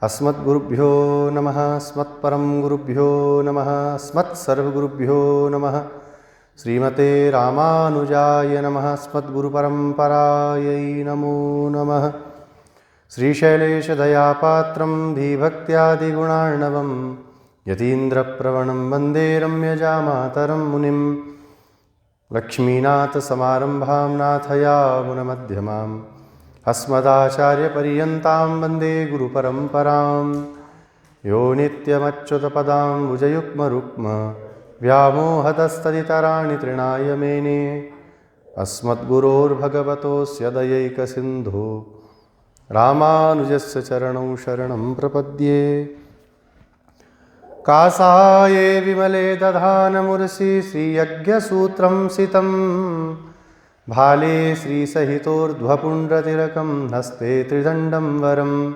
अस्मद्गुरुभ्यो नमः। अस्मत्परं गुरुभ्यो नमः। अस्मत्सर्वगुरुभ्यो नमः। श्रीमते रामानुजाय नमः। अस्मद्गुरुपरम्परायै नमो नमः। श्रीशैलेशदयापात्रं धीभक्त्यादिगुणार्णवं यतीन्द्रप्रवणं वन्दे रम्यजामातरं मुनिं। लक्ष्मीनाथसमारम्भां नाथयामुनमध्यमाम् अस्मदाचार्यपर्यन्तां वन्दे गुरुपरम्परां। यो नित्यमच्युतपदाम्बुजयुग्मरुक्म व्यामोहतस्तदितराणि तृणाय मेने। अस्मद्गुरोर्भगवतोऽस्य दयैकसिन्धो रामानुजस्य चरणौ शरणं प्रपद्ये। कासाये विमले दधानमुरसि श्रीयज्ञसूत्रं सितं भाले श्रीसहितोर्ध्वपुण्ड्रतिलकं हस्ते त्रिदण्डं वरं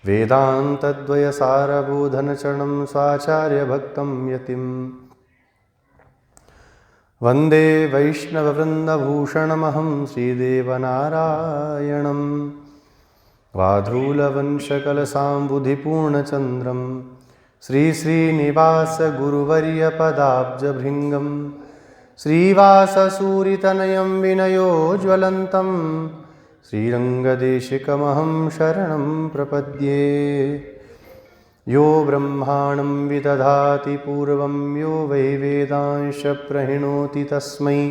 वेदान्तद्वयसारबोधनचरणं स्वाचार्यभक्तं यतिं वन्दे वैष्णववृन्दभूषणमहं श्रीदेवनारायणं वाधूलवंशकलसाम्बुधिपूर्णचन्द्रं श्रीश्रीनिवासगुरुवर्यपदाब्जभृङ्गं श्रीवाससूरितनयं विनयोज्वलन्तं श्रीरङ्गदेशिकमहं शरणं प्रपद्ये। यो ब्रह्माणं विदधाति पूर्वं यो वै वेदांश प्रणोति तस्मै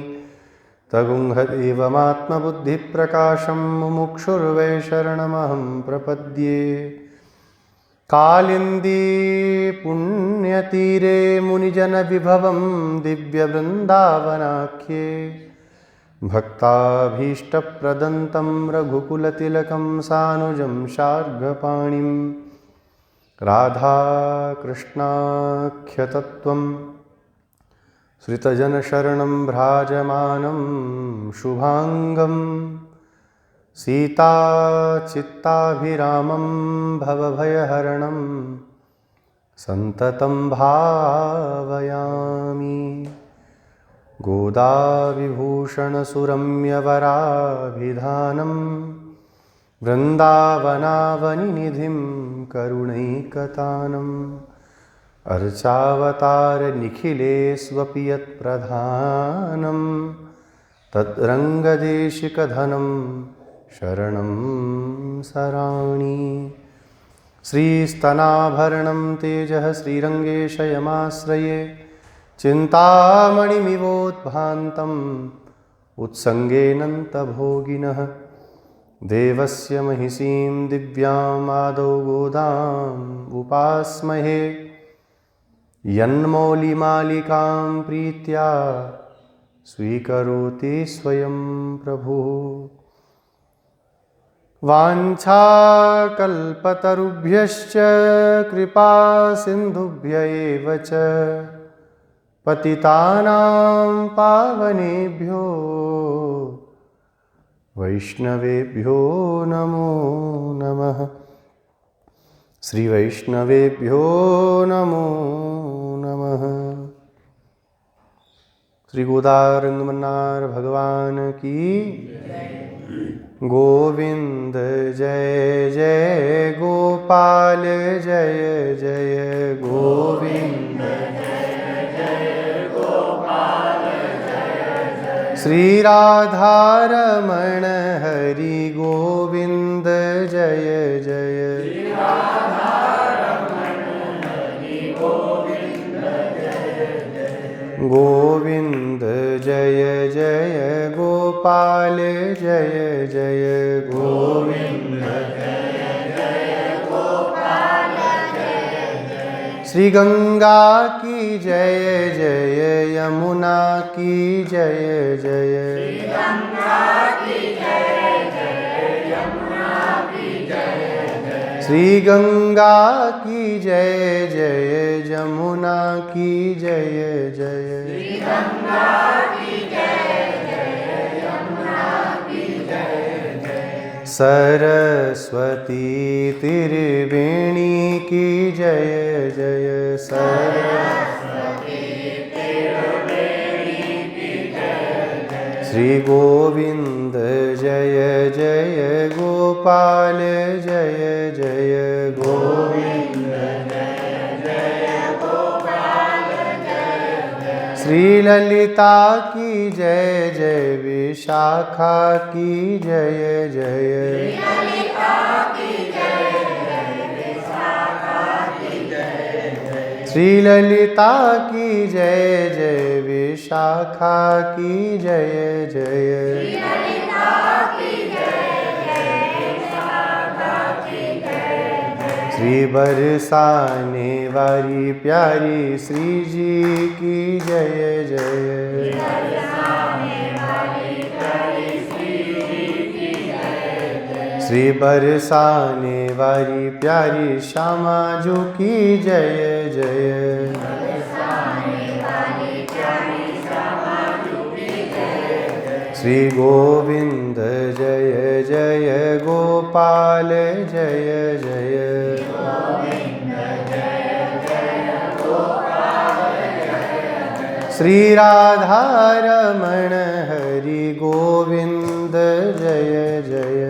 तगुंहदेवमात्मबुद्धिप्रकाशं मुमुक्षुर्वै शरणमहं प्रपद्ये। कालिन्दी पुण्यतीरे मुनिजनविभवं दिव्यवृन्दावनाख्ये भक्ताभीष्टप्रदन्तं रघुकुलतिलकं सानुजं शार्ङ्गपाणिं राधाकृष्णाख्यतत्त्वं श्रितजनशरणं भ्राजमानं शुभाङ्गं सीताचित्ताभिरामं भवभयहरणं सन्ततं भावयामि। गोदाविभूषणसुरम्यवराभिधानं वृन्दावनावनिनिधिं करुणैकतानम् अर्चावतारनिखिलेष्वपि यत्प्रधानं तद्रङ्गदेशिकधनं शरणं सराणि। श्रीस्तनाभरणं तेजः श्रीरङ्गेशयमाश्रये चिन्तामणिमिवोद्भान्तम् उत्सङ्गेऽनन्तभोगिनः देवस्य महिषीं दिव्याम् आदौ गोदाम् उपास्महे। यन्मौलिमालिकां प्रीत्या स्वीकरोति स्वयं प्रभुः। वाञ्छाकल्पतरुभ्यश्च कृपा सिन्धुभ्य एव च पतितानां पावनेभ्यो वैष्णवेभ्यो नमो नमः। श्री वैष्णवेभ्यो नमो नमः। श्री गोदारंगमन्नार भगवान की गोविंद जय जय गोपाल जय जय गोविंद जय जय गोपाल जय जय। श्री राधारमण हरि गोविंद जय जय। गोविंद जय जय गोपाल जय जय गोविंद जय जय गोपाल जय जय। श्री गंगा की जय जय यमुना की जय जय। श्री गंगा की जय जय यमुना की जय जय। श्री गंगा की जय जय यमुना की जय जय। श्री गंगा की जय जय यमुना की जय जय। सरस्वती त्रिवेणी की जय जय। सरस्वती त्रिवेणी की जय जय। श्री गोविंद जय जय जय गोपाल जय जय गोविंद जय जय गोपाल जय जय। श्री ललिता की जय जय विशाखा की जय जय। श्री ललिता की जय जय विशाखा की जय जय। श्री बरसाने वाली प्यारी श्री जी की जय जय। श्री बरसाने वाली प्यारी श्यामा जी की जय जय। श्री गोविंद जय जय गोपाल जय जय। श्री राधा रमण हरि गोविंद जय जय।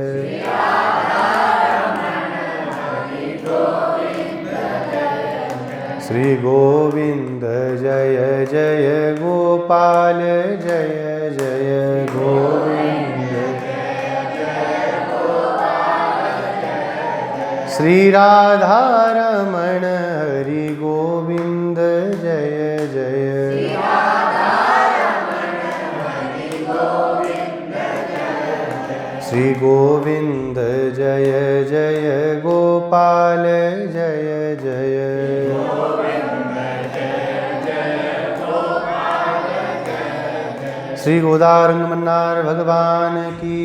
श्री गोविंद जय जय गोपाल जय जय गोविंद। श्री राधा रमण हरि गोविंद जय जय। श्री गोविंद जय जय गोपाल जय जय। श्री गोदारंग मन्नार भगवान की,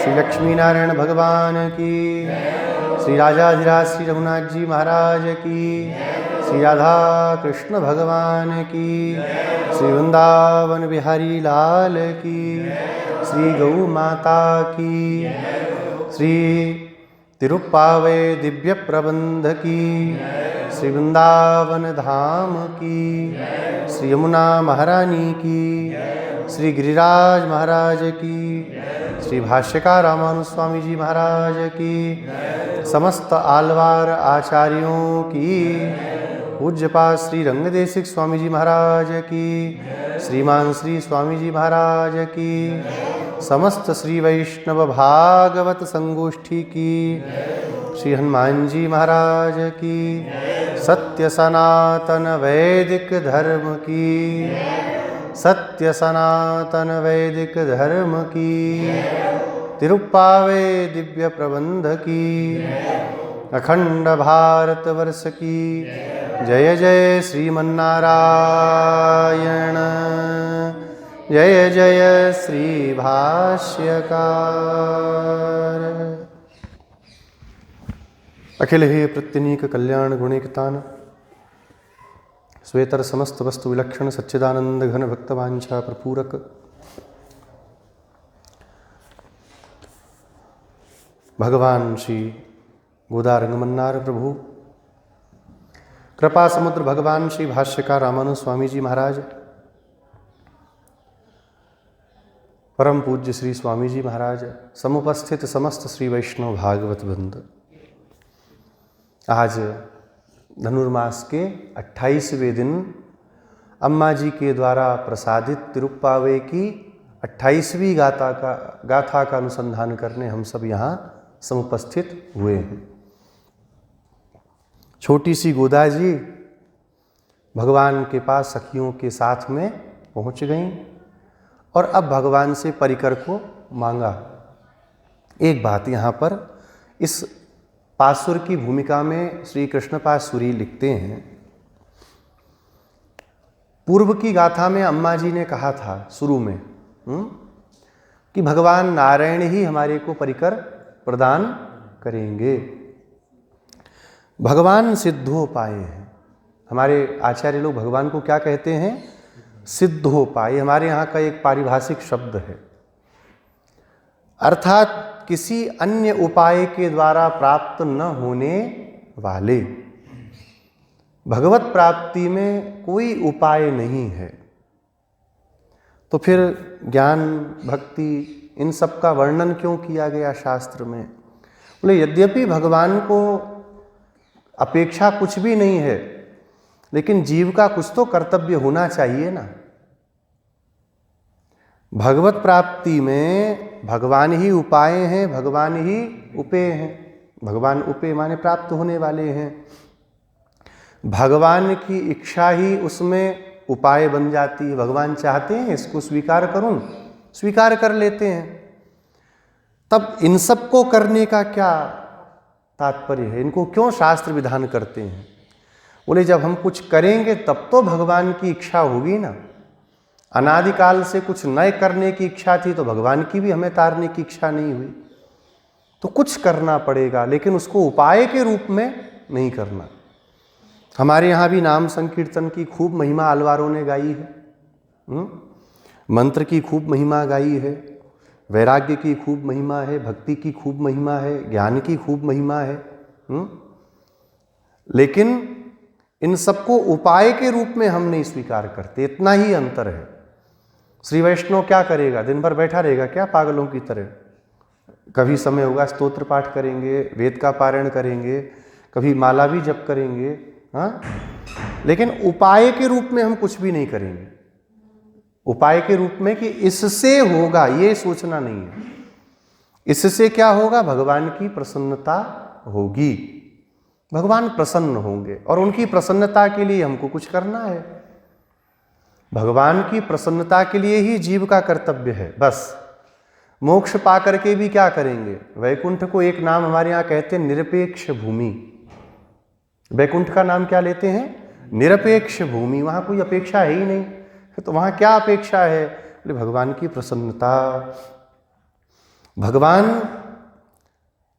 श्री लक्ष्मी नारायण भगवान की, श्री राजाधिराज श्री रघुनाथ जी महाराज की, श्री राधा कृष्ण भगवान की, श्री वृंदावन बिहारी लाल की, श्री गौ माता की, श्री तिरुप्पावे दिव्य प्रबंध की, श्री वृंदावन धाम की, श्री यमुना महारानी की, श्री गिरिराज महाराज की, श्री भाष्यकार रामानुज स्वामी जी महाराज की, समस्त आलवार आचार्यों की, पूज्यपाद श्री रंगदेशिक स्वामी जी महाराज की, श्रीमान श्री स्वामी जी महाराज की, समस्त श्री वैष्णव भागवत संगोष्ठी की, श्री हनुमान जी महाराज की, सत्य सनातन वैदिक धर्म की, सत्य सनातन वैदिक धर्म की, तिरुप्पावे दिव्य प्रबंध की, अखंड भारतवर्ष की, जय जय श्रीमन्नारायण, जय जय श्री भाष्यकार। अखिल हे प्रत्यनीक कल्याण गुणिकतान, श्वेतर समस्त वस्तु विलक्षण सच्चिदानंद घन भक्तवांछा प्रपूरक, भगवान श्री गोदारंग मन्नार प्रभु, कृपा समुद्र भगवान श्री भाष्यकार रामानुज स्वामी जी महाराज, परम पूज्य श्री स्वामी जी महाराज, समुपस्थित समस्त श्री वैष्णव भागवत वृंद। आज धनुर्मास के 28वें दिन अम्मा जी के द्वारा प्रसादित तिरुप्पावे की 28वीं गाथा का अनुसंधान करने हम सब यहाँ समुपस्थित हुए हैं। छोटी सी गोदा जी भगवान के पास सखियों के साथ में पहुँच गईं और अब भगवान से परिकर को मांगा। एक बात यहाँ पर इस पासुर की भूमिका में श्री कृष्णपाद सूरी लिखते हैं, पूर्व की गाथा में अम्मा जी ने कहा था शुरू में कि भगवान नारायण ही हमारे को परिकर प्रदान करेंगे। भगवान सिद्धोपाय हैं। हमारे आचार्य लोग भगवान को क्या कहते हैं? सिद्धोपाय। हमारे यहाँ का एक पारिभाषिक शब्द है, अर्थात किसी अन्य उपाय के द्वारा प्राप्त न होने वाले। भगवत प्राप्ति में कोई उपाय नहीं है। तो फिर ज्ञान भक्ति इन सब का वर्णन क्यों किया गया शास्त्र में? बोले यद्यपि भगवान को अपेक्षा कुछ भी नहीं है, लेकिन जीव का कुछ तो कर्तव्य होना चाहिए ना। भगवत प्राप्ति में भगवान ही उपाय हैं, भगवान ही उपेय हैं। भगवान उपेय माने प्राप्त होने वाले हैं। भगवान की इच्छा ही उसमें उपाय बन जाती है। भगवान चाहते हैं इसको स्वीकार करूं, स्वीकार कर लेते हैं। तब इन सब को करने का क्या तात्पर्य है? इनको क्यों शास्त्र विधान करते हैं? बोले जब हम कुछ करेंगे तब तो भगवान की इच्छा होगी ना। अनादिकाल से कुछ नए करने की इच्छा थी तो भगवान की भी हमें तारने की इच्छा नहीं हुई। तो कुछ करना पड़ेगा, लेकिन उसको उपाय के रूप में नहीं करना। हमारे यहाँ भी नाम संकीर्तन की खूब महिमा अलवारों ने गाई है, मंत्र की खूब महिमा गाई है, वैराग्य की खूब महिमा है, भक्ति की खूब महिमा है, ज्ञान की खूब महिमा है। लेकिन इन सबको उपाय के रूप में हम नहीं स्वीकार करते। इतना ही अंतर है। श्री वैष्णव क्या करेगा? दिन भर बैठा रहेगा क्या पागलों की तरह? कभी समय होगा स्तोत्र पाठ करेंगे, वेद का पारायण करेंगे, कभी माला भी जप करेंगे, हाँ, लेकिन उपाय के रूप में हम कुछ भी नहीं करेंगे। उपाय के रूप में कि इससे होगा, ये सोचना नहीं है। इससे क्या होगा? भगवान की प्रसन्नता होगी, भगवान प्रसन्न होंगे, और उनकी प्रसन्नता के लिए हमको कुछ करना है। भगवान की प्रसन्नता के लिए ही जीव का कर्तव्य है। बस मोक्ष पा करके भी क्या करेंगे? वैकुंठ को एक नाम हमारे यहाँ कहते हैं निरपेक्ष भूमि। वैकुंठ का नाम क्या लेते हैं? निरपेक्ष भूमि। वहां कोई अपेक्षा है ही नहीं, तो वहां क्या अपेक्षा है? बोले भगवान की प्रसन्नता। भगवान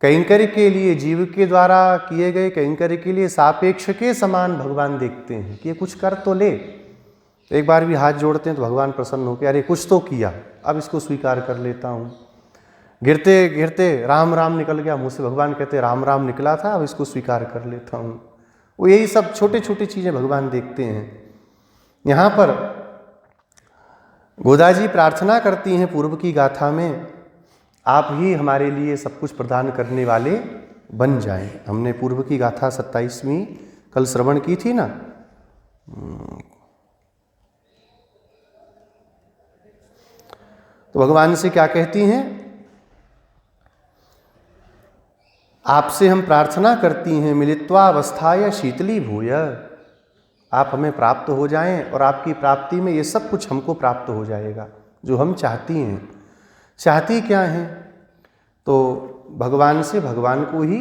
कैंकर्य के लिए, जीव के द्वारा किए गए कैंकर्य के लिए सापेक्ष के समान भगवान देखते हैं कि ये कुछ कर तो ले। एक बार भी हाथ जोड़ते हैं तो भगवान प्रसन्न होकर अरे कुछ तो किया, अब इसको स्वीकार कर लेता हूँ। गिरते गिरते राम राम निकल गया मुँह से, भगवान कहते राम राम निकला था, अब इसको स्वीकार कर लेता हूँ। वो यही सब छोटे छोटी चीज़ें भगवान देखते हैं। यहाँ पर गोदा जी प्रार्थना करती हैं पूर्व की गाथा में, आप ही हमारे लिए सब कुछ प्रदान करने वाले बन जाएं। हमने पूर्व की गाथा 27वीं कल श्रवण की थी ना। तो भगवान से क्या कहती हैं? आपसे हम प्रार्थना करती हैं मिलित्वावस्थाय शीतली भूय, आप हमें प्राप्त हो जाएं और आपकी प्राप्ति में ये सब कुछ हमको प्राप्त हो जाएगा जो हम चाहती हैं। चाहती क्या हैं? तो भगवान से भगवान को ही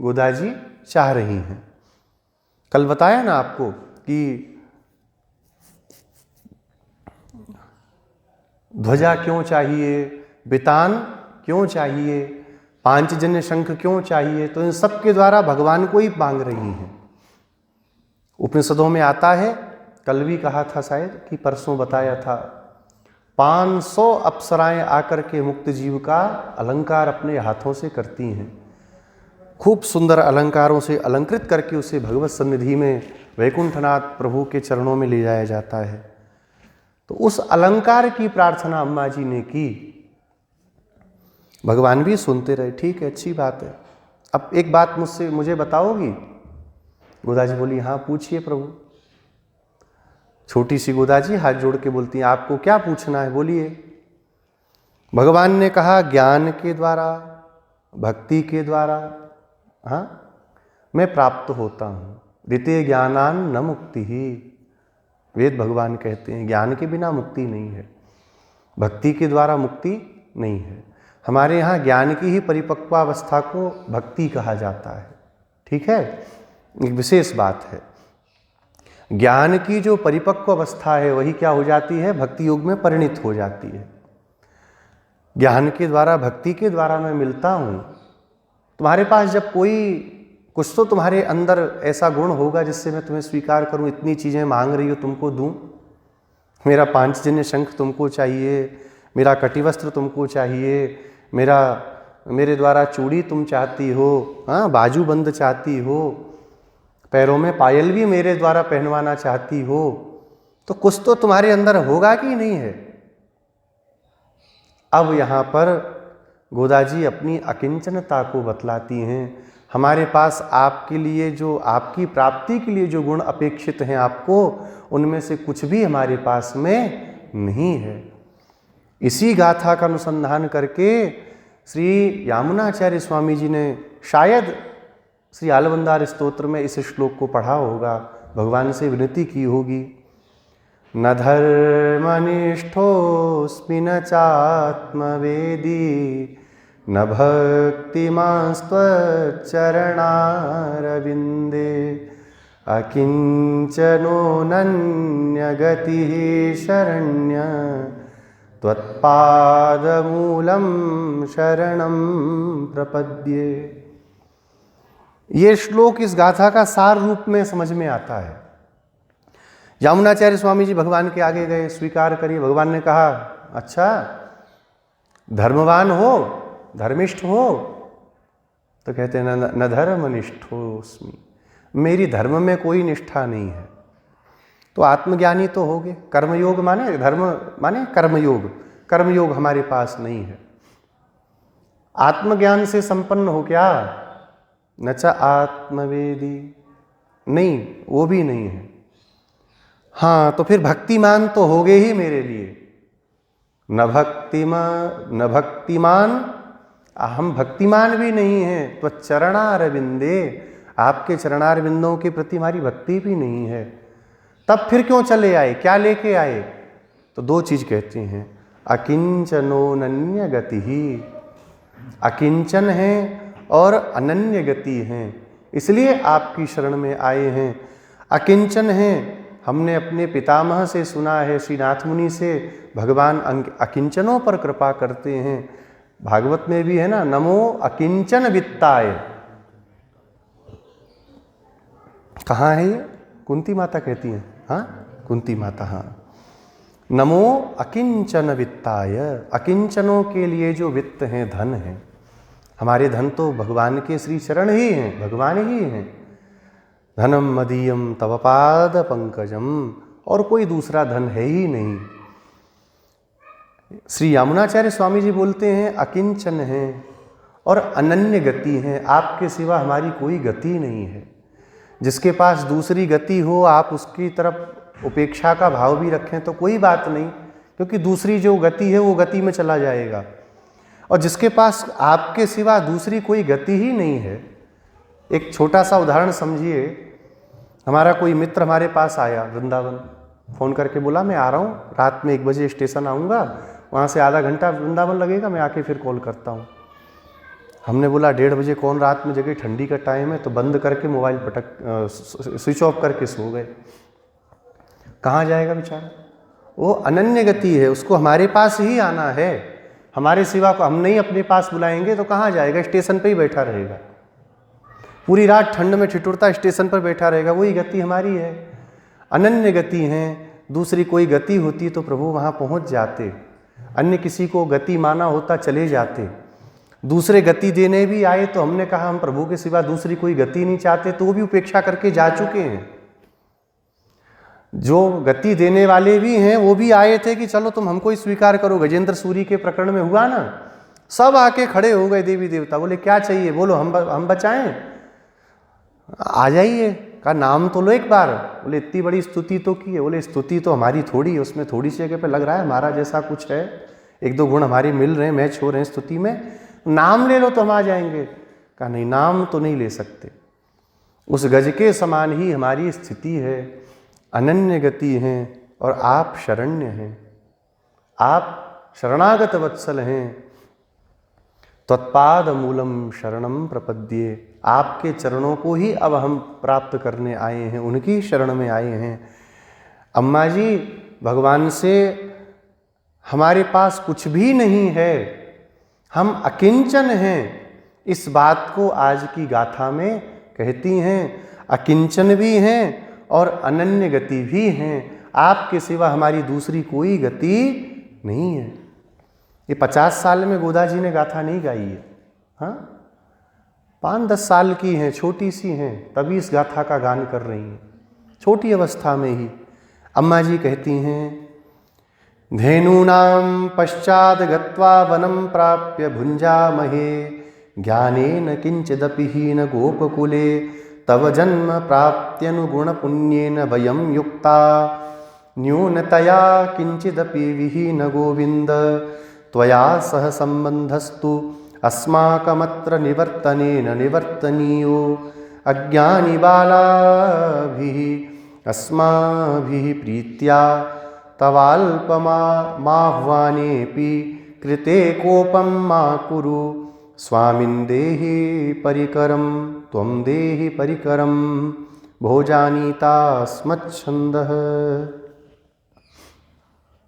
गोदा जी चाह रही हैं। कल बताया ना आपको कि ध्वजा क्यों चाहिए, बितान क्यों चाहिए, पांचजन्य शंख क्यों चाहिए? तो इन सब के द्वारा भगवान को ही मांग रही हैं। उपनिषदों में आता है, कल भी कहा था शायद कि परसों बताया था, 500 अप्सराएं आकर के मुक्त जीव का अलंकार अपने हाथों से करती हैं। खूब सुंदर अलंकारों से अलंकृत करके उसे भगवत सन्निधि में वैकुंठनाथ प्रभु के चरणों में ले जाया जाता है। तो उस अलंकार की प्रार्थना अम्मा जी ने की, भगवान भी सुनते रहे। ठीक है, अच्छी बात है। अब एक बात मुझे बताओगी? गोदा जी बोली हाँ पूछिए प्रभु। छोटी सी गोदा जी हाथ जोड़ के बोलती हैं आपको क्या पूछना है, बोलिए। भगवान ने कहा ज्ञान के द्वारा, भक्ति के द्वारा हाँ मैं प्राप्त होता हूँ। द्वितीय ज्ञानान न मुक्ति ही, वेद भगवान कहते हैं ज्ञान के बिना मुक्ति नहीं है, भक्ति के द्वारा मुक्ति नहीं है। हमारे यहाँ ज्ञान की ही परिपक्वावस्था को भक्ति कहा जाता है। ठीक है, एक विशेष बात है। ज्ञान की जो परिपक्व अवस्था है वही क्या हो जाती है? भक्ति योग में परिणित हो जाती है। ज्ञान के द्वारा, भक्ति के द्वारा मैं मिलता हूँ। तुम्हारे पास जब कोई कुछ तो तुम्हारे अंदर ऐसा गुण होगा जिससे मैं तुम्हें स्वीकार करूँ। इतनी चीज़ें मांग रही हो, तुमको दूँ। मेरा पांचजन्य शंख तुमको चाहिए, मेरा कटिवस्त्र तुमको चाहिए, मेरे द्वारा चूड़ी तुम चाहती हो, हाँ बाजूबंद चाहती हो, पैरों में पायल भी मेरे द्वारा पहनवाना चाहती हो, तो कुछ तो तुम्हारे अंदर होगा कि नहीं है? अब यहाँ पर गोदा जी अपनी अकिंचनता को बतलाती हैं। हमारे पास आपके लिए जो, आपकी प्राप्ति के लिए जो गुण अपेक्षित हैं आपको, उनमें से कुछ भी हमारे पास में नहीं है। इसी गाथा का अनुसंधान करके श्री यामुनाचार्य स्वामी जी ने शायद श्री आलवंदार स्तोत्र में इस श्लोक को पढ़ा होगा, भगवान से विनती की होगी, न धर्मनिष्ठोऽस्मि न चात्मवेदी न भक्तिमास्त्वच्चरणारविन्दे अकिञ्चनोऽनन्यगतिः शरण्य त्वत्पादमूलं शरणं प्रपद्ये। ये श्लोक इस गाथा का सार रूप में समझ में आता है। यामुनाचार्य स्वामी जी भगवान के आगे गए, स्वीकार करिए। भगवान ने कहा, अच्छा धर्मवान हो, धर्मिष्ठ हो? तो कहते हैं न धर्मनिष्ठोऽस्मि, मेरी धर्म में कोई निष्ठा नहीं है। तो आत्मज्ञानी तो हो गए। कर्मयोग माने धर्म माने कर्मयोग, कर्मयोग हमारे पास नहीं है। आत्मज्ञान से संपन्न हो क्या? न च आत्मवेदी, नहीं, वो भी नहीं है। हाँ, तो फिर भक्तिमान तो हो गए ही मेरे लिए। न भक्तिमान, हम भक्तिमान भी नहीं हैं। तो चरणारविंदे, आपके चरणारविंदों के प्रति हमारी भक्ति भी नहीं है। तब फिर क्यों चले आए, क्या लेके आए? तो दो चीज कहते हैं, अकिंचनोऽनन्य गति ही, अकिंचन है और अनन्य गति हैं, इसलिए आपकी शरण में आए हैं। अकिंचन है, हमने अपने पितामह से सुना है, श्री नाथ मुनि से, भगवान अकिंचनों पर कृपा करते हैं। भागवत में भी है ना, नमो अकिंचन वित्ताय। कहाँ है ये? कुंती माता कहती हैं, हाँ कुंती माता, हाँ। नमो अकिंचन वित्ताय, अकिंचनों के लिए जो वित्त हैं, धन है, हमारे धन तो भगवान के श्री चरण ही हैं, भगवान ही हैं। धनम मदीयम तव पाद पंकजम, और कोई दूसरा धन है ही नहीं। श्री यामुनाचार्य स्वामी जी बोलते हैं अकिंचन है और अनन्य गति है, आपके सिवा हमारी कोई गति नहीं है। जिसके पास दूसरी गति हो, आप उसकी तरफ उपेक्षा का भाव भी रखें तो कोई बात नहीं, क्योंकि दूसरी जो गति है वो गति में चला जाएगा। और जिसके पास आपके सिवा दूसरी कोई गति ही नहीं है, एक छोटा सा उदाहरण समझिए। हमारा कोई मित्र हमारे पास आया वृंदावन, फ़ोन करके बोला मैं आ रहा हूँ, रात में 1 बजे स्टेशन आऊँगा, वहाँ से आधा घंटा वृंदावन लगेगा, मैं आके फिर कॉल करता हूँ। हमने बोला 1:30 बजे कौन रात में जगह, ठंडी का टाइम है, तो बंद करके मोबाइल स्विच ऑफ करके सो गए। कहाँ जाएगा बेचारा? वो अनन्य गति है, उसको हमारे पास ही आना है। हमारे सिवा को हम नहीं अपने पास बुलाएंगे तो कहाँ जाएगा? स्टेशन पे ही बैठा रहेगा, पूरी रात ठंड में ठिठुरता स्टेशन पर बैठा रहेगा। वही गति हमारी है, अनन्य गति है। दूसरी कोई गति होती तो प्रभु वहाँ पहुँच जाते, अन्य किसी को गति माना होता चले जाते। दूसरे गति देने भी आए तो हमने कहा हम प्रभु के सिवा दूसरी कोई गति नहीं चाहते, तो वो भी उपेक्षा करके जा चुके हैं। जो गति देने वाले भी हैं वो भी आए थे कि चलो तुम हमको ही स्वीकार करो। गजेंद्र सूरी के प्रकरण में हुआ ना, सब आके खड़े हो गए देवी देवता, बोले क्या चाहिए, बोलो हम बचाएं, आ जाइए। का नाम तो लो एक बार। बोले इतनी बड़ी स्तुति तो की है। बोले स्तुति तो हमारी थोड़ी है, उसमें थोड़ी सी जगह पे लग रहा है हमारा जैसा कुछ है, 1-2 गुण हमारे मिल रहे हैं, मैच हो रहे हैं स्तुति में, नाम ले लो तो हम आ जाएंगे। कहा नहीं, नाम तो नहीं ले सकते। उस गज के समान ही हमारी स्थिति है, अनन्य गति हैं और आप शरण्य हैं, आप शरणागत वत्सल हैं। त्वत्पाद मूलम शरणम प्रपद्ये, आपके चरणों को ही अब हम प्राप्त करने आए हैं, उनकी शरण में आए हैं। अम्मा जी, भगवान से हमारे पास कुछ भी नहीं है, हम अकिंचन हैं, इस बात को आज की गाथा में कहती हैं। अकिंचन भी हैं और अनन्य गति भी हैं, आपके सिवा हमारी दूसरी कोई गति नहीं है। ये 50 साल में गोदा जी ने गाथा नहीं गाई है, हाँ 5-10 साल की हैं, छोटी सी हैं, तभी इस गाथा का गान कर रही हैं, छोटी अवस्था में ही। अम्मा जी कहती हैं धेनूनां पश्चाद् गत्वा वनं प्राप्य भुञ्जामहे ज्ञानेन किंचिदपि हीन गोपकुले तव जन्म प्राप्त्यनुगुणपुण्येन वयं युक्ता न्यूनतया किंचिदपि विहीन गोविन्द त्वया सह सम्बन्धस्तु अस्माकमत्र निवर्तनेन निवर्तनीयो अज्ञानी बालाभिः अस्माभिः प्रीत्या तवाल्पमाह्वानेऽपि कृते कोपं मा कुरु स्वामिन् देहि परिकरं त्वं देहि परिकरं भोजानीता स्मच्छन्दः।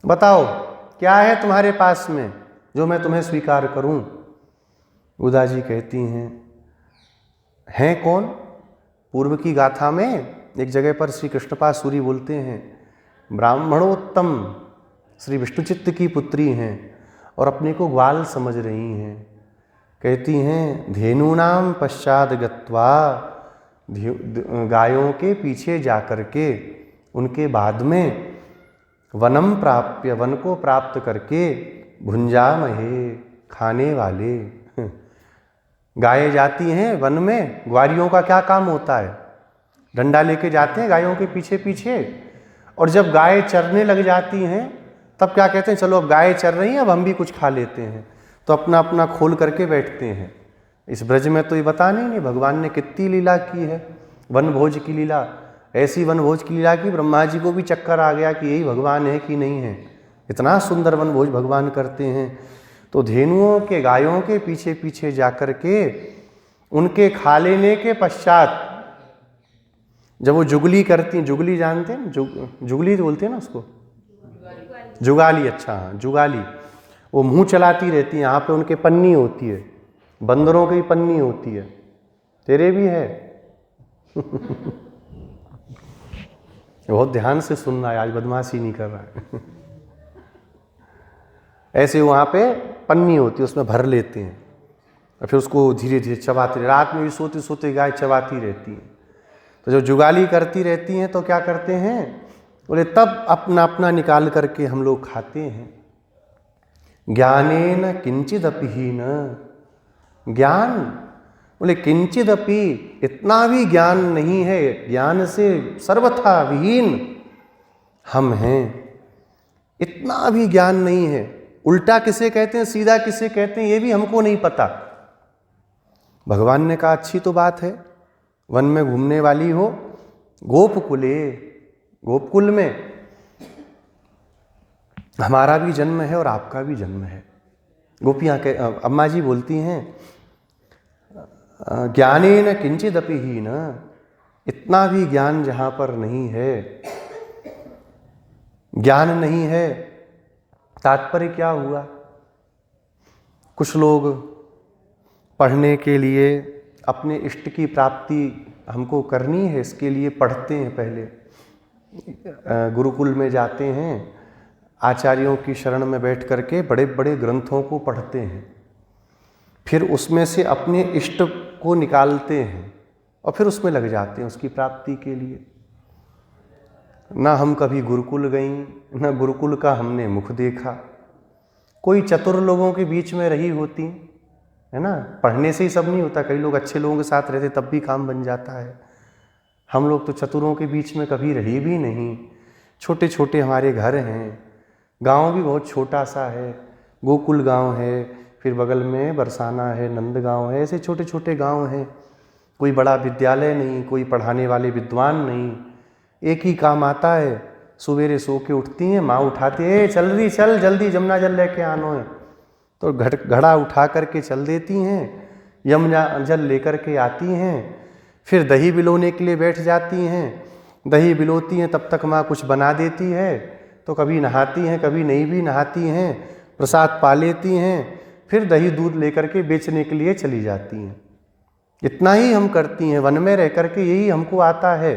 बताओ क्या है तुम्हारे पास में जो मैं तुम्हें स्वीकार करूं? उदा जी कहती हैं कौन? पूर्व की गाथा में एक जगह पर श्री कृष्णपाद सूरी बोलते हैं ब्राह्मणोत्तम श्री विष्णुचित्त की पुत्री हैं और अपने को ग्वाल समझ रही हैं। कहती हैं धेनूनाम पश्चाद गत्वा, गायों के पीछे जाकर के उनके बाद में वनम प्राप्य, वन को प्राप्त करके भुंजामहे, खाने वाले। गायें जाती हैं वन में, ग्वारियों का क्या काम होता है? डंडा लेके जाते हैं गायों के पीछे पीछे, और जब गाय चरने लग जाती हैं तब क्या कहते हैं, चलो अब गाय चर रही हैं अब हम भी कुछ खा लेते हैं, तो अपना अपना खोल करके बैठते हैं। इस ब्रज में तो ये बताने नहीं भगवान ने कितनी लीला की है, वन भोज की लीला। ऐसी वन भोज की लीला की ब्रह्मा जी को भी चक्कर आ गया कि यही भगवान है कि नहीं है। इतना सुंदर वन भोज भगवान करते हैं। तो धेनुओं के, गायों के पीछे पीछे जाकर के उनके खा लेने के पश्चात जब वो जुगली करती हैं, जुगली जानते हैं, जुगली बोलते हैं ना उसको, जुगाली, अच्छा हाँ जुगाली, वो मुंह चलाती रहती है। यहाँ पे उनके पन्नी होती है, बंदरों की पन्नी होती है, तेरे भी है। बहुत ध्यान से सुनना है, आज बदमाशी नहीं कर रहा है। ऐसे वहाँ पे पन्नी होती है, उसमें भर लेते हैं और फिर उसको धीरे धीरे चबाते, रात में भी सोते सोते गाय चबाती रहती है। तो जो जुगाली करती रहती हैं तो क्या करते हैं, बोले तब अपना अपना निकाल करके हम लोग खाते हैं। ज्ञानेन किंचिदपि हीन, ज्ञान, बोले किंचिदपि, इतना भी ज्ञान नहीं है, ज्ञान से सर्वथा विहीन हम हैं, इतना भी ज्ञान नहीं है। उल्टा किसे कहते हैं, सीधा किसे कहते हैं, ये भी हमको नहीं पता। भगवान ने कहा अच्छी तो बात है, वन में घूमने वाली हो, गोपकुले, गोपकुल में हमारा भी जन्म है और आपका भी जन्म है। गोपियाँ के अम्मा जी बोलती हैं ज्ञानेन किंचिदपि हीन, इतना भी ज्ञान जहाँ पर नहीं है, ज्ञान नहीं है। तात्पर्य क्या हुआ? कुछ लोग पढ़ने के लिए अपने इष्ट की प्राप्ति हमको करनी है, इसके लिए पढ़ते हैं, पहले गुरुकुल में जाते हैं, आचार्यों की शरण में बैठ करके बड़े बड़े ग्रंथों को पढ़ते हैं, फिर उसमें से अपने इष्ट को निकालते हैं और फिर उसमें लग जाते हैं उसकी प्राप्ति के लिए। ना हम कभी गुरुकुल गई, ना गुरुकुल का हमने मुख देखा। कोई चतुर लोगों के बीच में रही होती है ना, पढ़ने से ही सब नहीं होता, कई लोग अच्छे लोगों के साथ रहते तब भी काम बन जाता है। हम लोग तो चतुरों के बीच में कभी रही भी नहीं। छोटे छोटे हमारे घर हैं, गांव भी बहुत छोटा सा है, गोकुल गांव है, फिर बगल में बरसाना है, नंदगांव है, ऐसे छोटे छोटे गांव हैं। कोई बड़ा विद्यालय नहीं, कोई पढ़ाने वाले विद्वान नहीं, एक ही काम आता है, सवेरे सो के उठती हैं, माँ उठाती है, चल रही चल जल्दी जमुना जल लेके आनो है, तो घड़ा उठा करके चल देती हैं, यमुना जल लेकर के आती हैं, फिर दही बिलोने के लिए बैठ जाती हैं, दही बिलोती हैं तब तक माँ कुछ बना देती है, तो कभी नहाती हैं कभी नहीं भी नहाती हैं, प्रसाद पा लेती हैं, फिर दही दूध लेकर के बेचने के लिए चली जाती हैं। इतना ही हम करती हैं, वन में रह करके यही हमको आता है।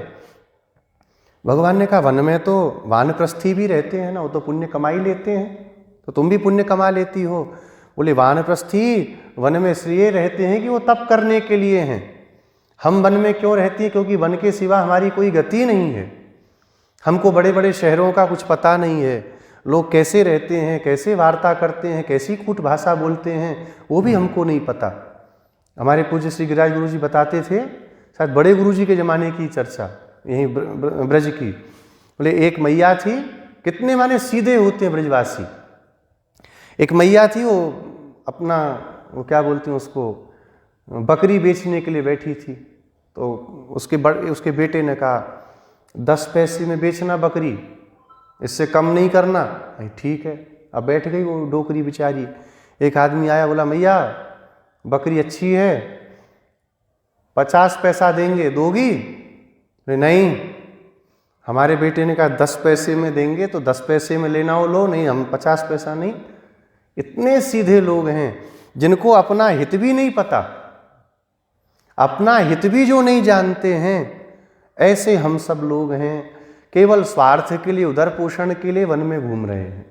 भगवान ने कहा वन में तो वानप्रस्थी भी रहते हैं ना, वो तो पुण्य कमा ही लेते हैं, तो तुम भी पुण्य कमा लेती हो। बोले वानप्रस्थी वन में इसलिए रहते हैं कि वो तप करने के लिए हैं। हम वन में क्यों रहती हैं? क्योंकि वन के सिवा हमारी कोई गति नहीं है, हमको बड़े बड़े शहरों का कुछ पता नहीं है, लोग कैसे रहते हैं, कैसे वार्ता करते हैं, कैसी कूट भाषा बोलते हैं, वो भी हमको नहीं पता। हमारे पूज्य श्री गिरिराज गुरु जी बताते थे, शायद बड़े गुरु जी के ज़माने की चर्चा यहीं ब्रज की, बोले एक मैया थी, कितने माने सीधे होते हैं ब्रजवासी। एक मैया थी, वो अपना वो क्या बोलते हैं उसको, बकरी बेचने के लिए बैठी थी। तो उसके बेटे ने कहा 10 पैसे में बेचना बकरी, इससे कम नहीं करना। ठीक है। अब बैठ गई वो डोकरी बेचारी। एक आदमी आया, बोला मैया बकरी अच्छी है, 50 पैसा देंगे, दोगी? नहीं। हमारे बेटे ने कहा 10 पैसे में देंगे तो 10 पैसे में लेना हो लो, नहीं हम 50 पैसा नहीं। इतने सीधे लोग हैं जिनको अपना हित भी नहीं पता, अपना हित भी जो नहीं जानते हैं, ऐसे हम सब लोग हैं। केवल स्वार्थ के लिए, उदर पोषण के लिए वन में घूम रहे हैं।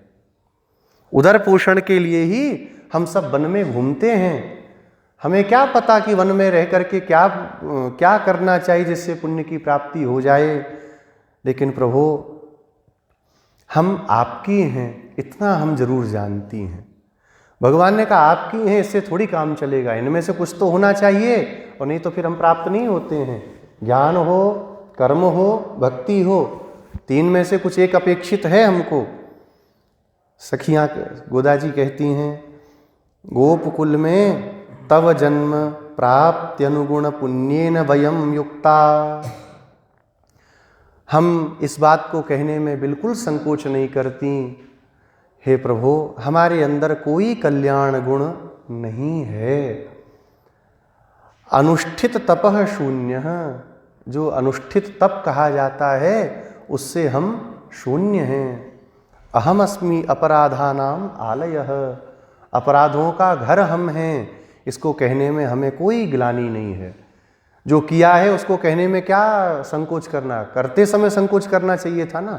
उदर पोषण के लिए ही हम सब वन में घूमते हैं। हमें क्या पता कि वन में रह करके क्या करना चाहिए जिससे पुण्य की प्राप्ति हो जाए। लेकिन प्रभु, हम आपकी हैं, इतना हम जरूर जानती हैं। भगवान ने कहा आपकी हैं, इससे थोड़ी काम चलेगा, इनमें से कुछ तो होना चाहिए, और नहीं तो फिर हम प्राप्त नहीं होते हैं। ज्ञान हो, कर्म हो, भक्ति हो, 3 में से कुछ एक अपेक्षित है हमको। सखियाँ गोदा जी कहती हैं, गोपकुल में तव जन्म प्राप्ति अनुगुण पुण्येन वयम युक्ता। हम इस बात को कहने में बिल्कुल संकोच नहीं करती, हे प्रभु हमारे अंदर कोई कल्याण गुण नहीं है। अनुष्ठित तपः शून्य, जो अनुष्ठित तप कहा जाता है उससे हम शून्य हैं। अहम अस्मि अपराधानाम आलयः, अपराधों का घर हम हैं, इसको कहने में हमें कोई ग्लानि नहीं है। जो किया है उसको कहने में क्या संकोच करना, करते समय संकोच करना चाहिए था ना,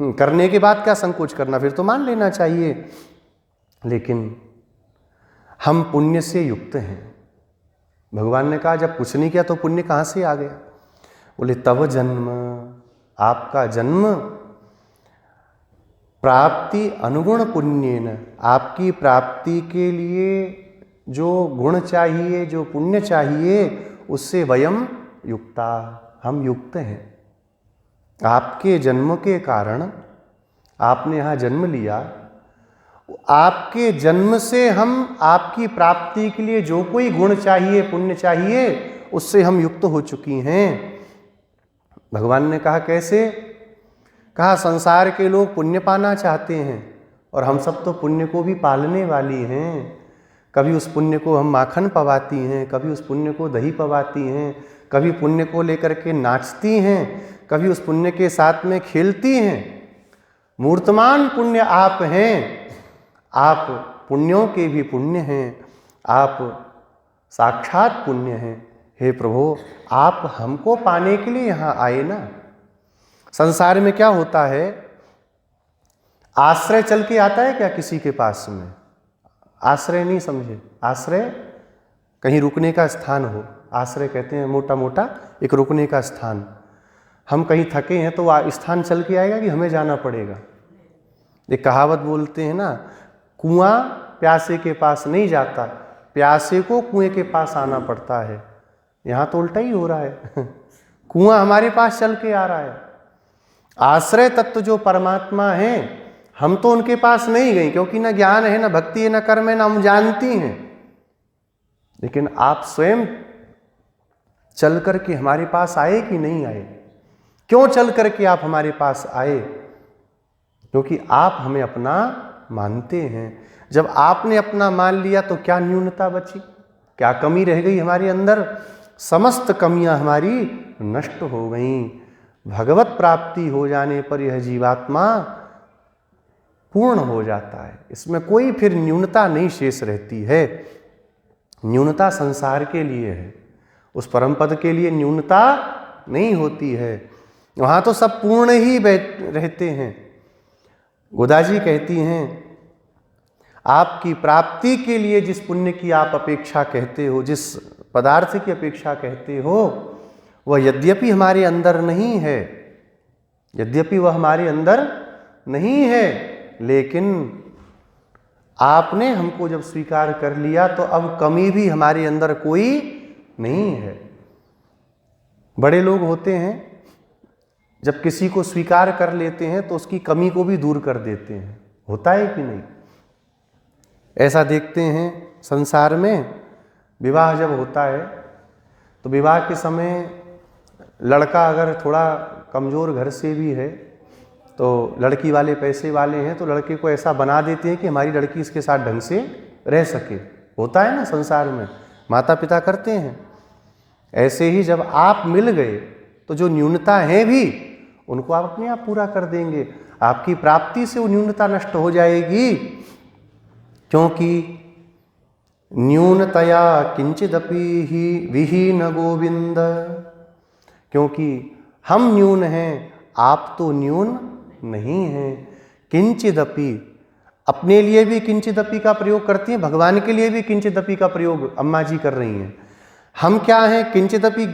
करने के बाद क्या संकोच करना, फिर तो मान लेना चाहिए। लेकिन हम पुण्य से युक्त हैं। भगवान ने कहा जब कुछ नहीं किया तो पुण्य कहाँ से आ गया? बोले तव जन्म, आपका जन्म, प्राप्ति अनुगुण पुण्येन, आपकी प्राप्ति के लिए जो गुण चाहिए, जो पुण्य चाहिए, उससे वयम युक्ता, हम युक्त हैं। आपके जन्म के कारण, आपने यहाँ जन्म लिया, आपके जन्म से हम आपकी प्राप्ति के लिए जो कोई गुण चाहिए, पुण्य चाहिए, उससे हम युक्त हो चुकी हैं। भगवान ने कहा कैसे? कहा संसार के लोग पुण्य पाना चाहते हैं और हम सब तो पुण्य को भी पालने वाली हैं। कभी उस पुण्य को हम माखन पवाती हैं, कभी उस पुण्य को दही पवाती हैं, कभी पुण्य को लेकर के नाचती हैं, कभी उस पुण्य के साथ में खेलती हैं। मूर्तमान पुण्य आप हैं, आप पुण्यों के भी पुण्य हैं, आप साक्षात पुण्य हैं। हे प्रभु, आप हमको पाने के लिए यहाँ आए ना। संसार में क्या होता है, आश्रय चल के आता है क्या किसी के पास में? आश्रय नहीं समझे, आश्रय कहीं रुकने का स्थान हो, आश्रय कहते हैं मोटा मोटा एक रुकने का स्थान। हम कहीं थके हैं तो वह स्थान चल के आएगा कि हमें जाना पड़ेगा? एक कहावत बोलते हैं ना, कुआं प्यासे के पास नहीं जाता, प्यासे को कुएं के पास आना पड़ता है। यहाँ तो उल्टा ही हो रहा है कुआं हमारे पास चल के आ रहा है। आश्रय तत्व जो परमात्मा है, हम तो उनके पास नहीं गए, क्योंकि ना ज्ञान है, ना भक्ति है, ना कर्म है, ना हम जानती हैं। लेकिन आप स्वयं चल करके हमारे पास आए कि नहीं आए? क्यों चल करके आप हमारे पास आए? क्योंकि आप हमें अपना मानते हैं। जब आपने अपना मान लिया तो क्या न्यूनता बची, क्या कमी रह गई हमारे अंदर? समस्त कमियां हमारी नष्ट हो गईं। भगवत प्राप्ति हो जाने पर यह जीवात्मा पूर्ण हो जाता है, इसमें कोई फिर न्यूनता नहीं शेष रहती है। न्यूनता संसार के लिए है, उस परम पद के लिए न्यूनता नहीं होती है। वहाँ तो सब पूर्ण ही रहते हैं। गोदा जी कहती हैं, आपकी प्राप्ति के लिए जिस पुण्य की आप अपेक्षा कहते हो, जिस पदार्थ की अपेक्षा कहते हो, वह यद्यपि हमारे अंदर नहीं है, यद्यपि वह हमारे अंदर नहीं है, लेकिन आपने हमको जब स्वीकार कर लिया तो अब कमी भी हमारे अंदर कोई नहीं है। बड़े लोग होते हैं, जब किसी को स्वीकार कर लेते हैं तो उसकी कमी को भी दूर कर देते हैं। होता है कि नहीं? ऐसा देखते हैं संसार में, विवाह जब होता है तो विवाह के समय लड़का अगर थोड़ा कमज़ोर घर से भी है तो लड़की वाले पैसे वाले हैं तो लड़के को ऐसा बना देते हैं कि हमारी लड़की इसके साथ ढंग से रह सके। होता है ना संसार में, माता पिता करते हैं। ऐसे ही जब आप मिल गए तो जो न्यूनता है भी उनको आप अपने आप पूरा कर देंगे। आपकी प्राप्ति से वो न्यूनता नष्ट हो जाएगी, क्योंकि न्यूनतया किंचिदपि ही विहीन गोविंद। क्योंकि हम न्यून हैं, आप तो न्यून नहीं हैं। किंचिदपि, अपने लिए भी किंचिदपि का प्रयोग करती हैं, भगवान के लिए भी किंचिदपि का प्रयोग अम्मा जी कर रही हैं। हम क्या हैं? किंचिदपि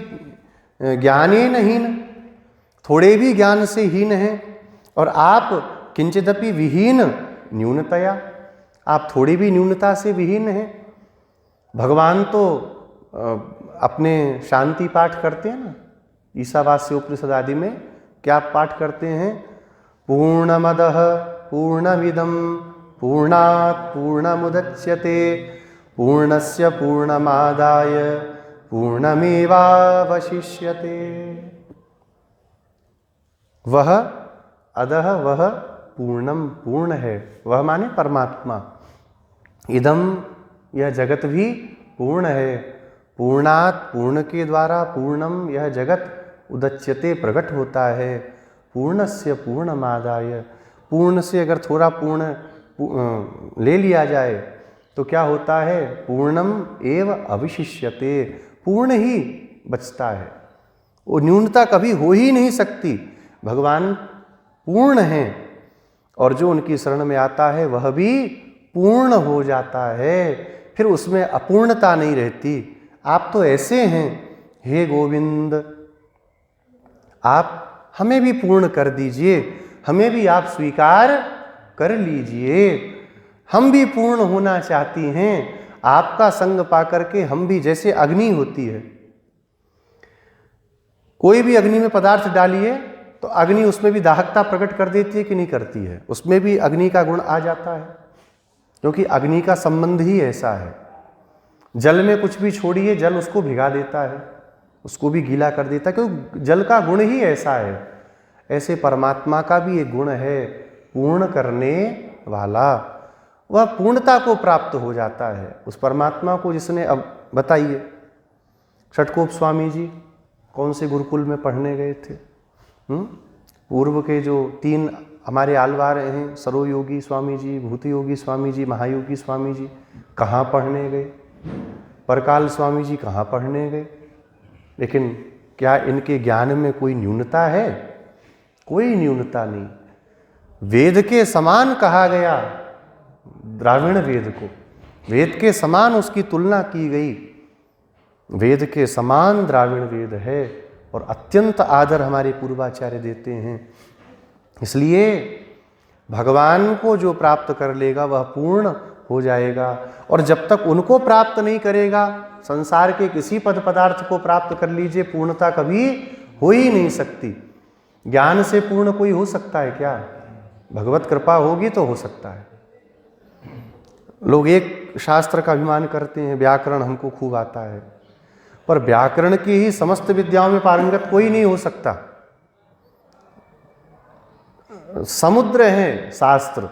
ज्ञानेन हीन, थोड़े भी ज्ञान से हीन हैं। और आप किंचिदपि विहीन न्यूनतया, आप थोड़ी भी न्यूनता से विहीन हैं। भगवान तो अपने शांति पाठ करते हैं ना, ईशावास्य उपनिषद आदि में क्या पाठ करते हैं? पूर्णमदः पूर्णमिदं पूर्णात् पूर्णमुदच्यते पूर्णस्य पूर्णमादाय पूर्णमेवावशिष्यते। वह अदह, वह पूर्णम, पूर्ण है। वह माने परमात्मा। इदम, यह जगत भी पूर्ण है। पूर्णात्, पूर्ण के द्वारा, पूर्णम, यह जगत उदच्यते, प्रकट होता है। पूर्णस्य पूर्णमादाय, पूर्ण से अगर थोड़ा पूर्ण ले लिया जाए तो क्या होता है? पूर्णम एव अविशिष्यते, पूर्ण ही बचता है। वो न्यूनता कभी हो ही नहीं सकती। भगवान पूर्ण हैं और जो उनकी शरण में आता है वह भी पूर्ण हो जाता है, फिर उसमें अपूर्णता नहीं रहती। आप तो ऐसे हैं, हे गोविंद, आप हमें भी पूर्ण कर दीजिए, हमें भी आप स्वीकार कर लीजिए। हम भी पूर्ण होना चाहती हैं। आपका संग पाकर के हम भी, जैसे अग्नि होती है, कोई भी अग्नि में पदार्थ डालिए तो अग्नि उसमें भी दाहकता प्रकट कर देती है कि नहीं करती है? उसमें भी अग्नि का गुण आ जाता है, क्योंकि अग्नि का संबंध ही ऐसा है। जल में कुछ भी छोड़िए, जल उसको भिगा देता है, उसको भी गीला कर देता है, क्योंकि जल का गुण ही ऐसा है। ऐसे परमात्मा का भी एक गुण है, पूर्ण करने वाला। वह पूर्णता को प्राप्त हो जाता है। उस परमात्मा को जिसने, अब बताइए, षटकोप स्वामी जी कौन से गुरुकुल में पढ़ने गए थे? पूर्व के जो 3 हमारे आलवार हैं, सरोयोगी स्वामी जी, भूतयोगी स्वामी जी, महायोगी स्वामी जी, कहाँ पढ़ने गए? परकाल स्वामी जी कहाँ पढ़ने गए? लेकिन क्या इनके ज्ञान में कोई न्यूनता है? कोई न्यूनता नहीं। वेद के समान कहा गया द्राविण वेद को, वेद के समान उसकी तुलना की गई। वेद के समान द्राविण वेद है और अत्यंत आदर हमारे पूर्वाचार्य देते हैं। इसलिए भगवान को जो प्राप्त कर लेगा वह पूर्ण हो जाएगा। और जब तक उनको प्राप्त नहीं करेगा, संसार के किसी पद पदार्थ को प्राप्त कर लीजिए, पूर्णता कभी हो ही नहीं सकती। ज्ञान से पूर्ण कोई हो सकता है क्या? भगवत कृपा होगी तो हो सकता है। लोग एक शास्त्र का अभिमान करते हैं, व्याकरण हमको खूब आता है, पर व्याकरण की ही समस्त विद्याओं में पारंगत कोई नहीं हो सकता। समुद्र है शास्त्र,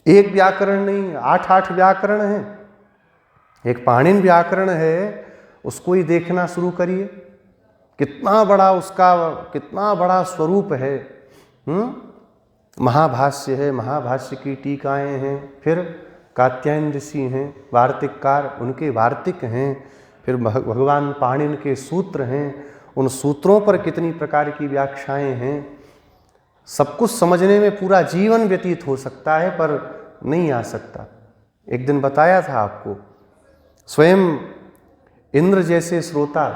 एक व्याकरण नहीं, 8 व्याकरण हैं। एक पाणिनि व्याकरण है, उसको ही देखना शुरू करिए, कितना बड़ा उसका, कितना बड़ा स्वरूप है। महाभाष्य है, महाभाष्य की टीकाएं हैं, फिर कात्यायन ऋषि हैं वार्तिककार, उनके वार्तिक हैं, फिर भगवान पाणिनि के सूत्र हैं, उन सूत्रों पर कितनी प्रकार की व्याख्याएं हैं। सब कुछ समझने में पूरा जीवन व्यतीत हो सकता है, पर नहीं आ सकता। एक दिन बताया था आपको, स्वयं इंद्र जैसे श्रोता,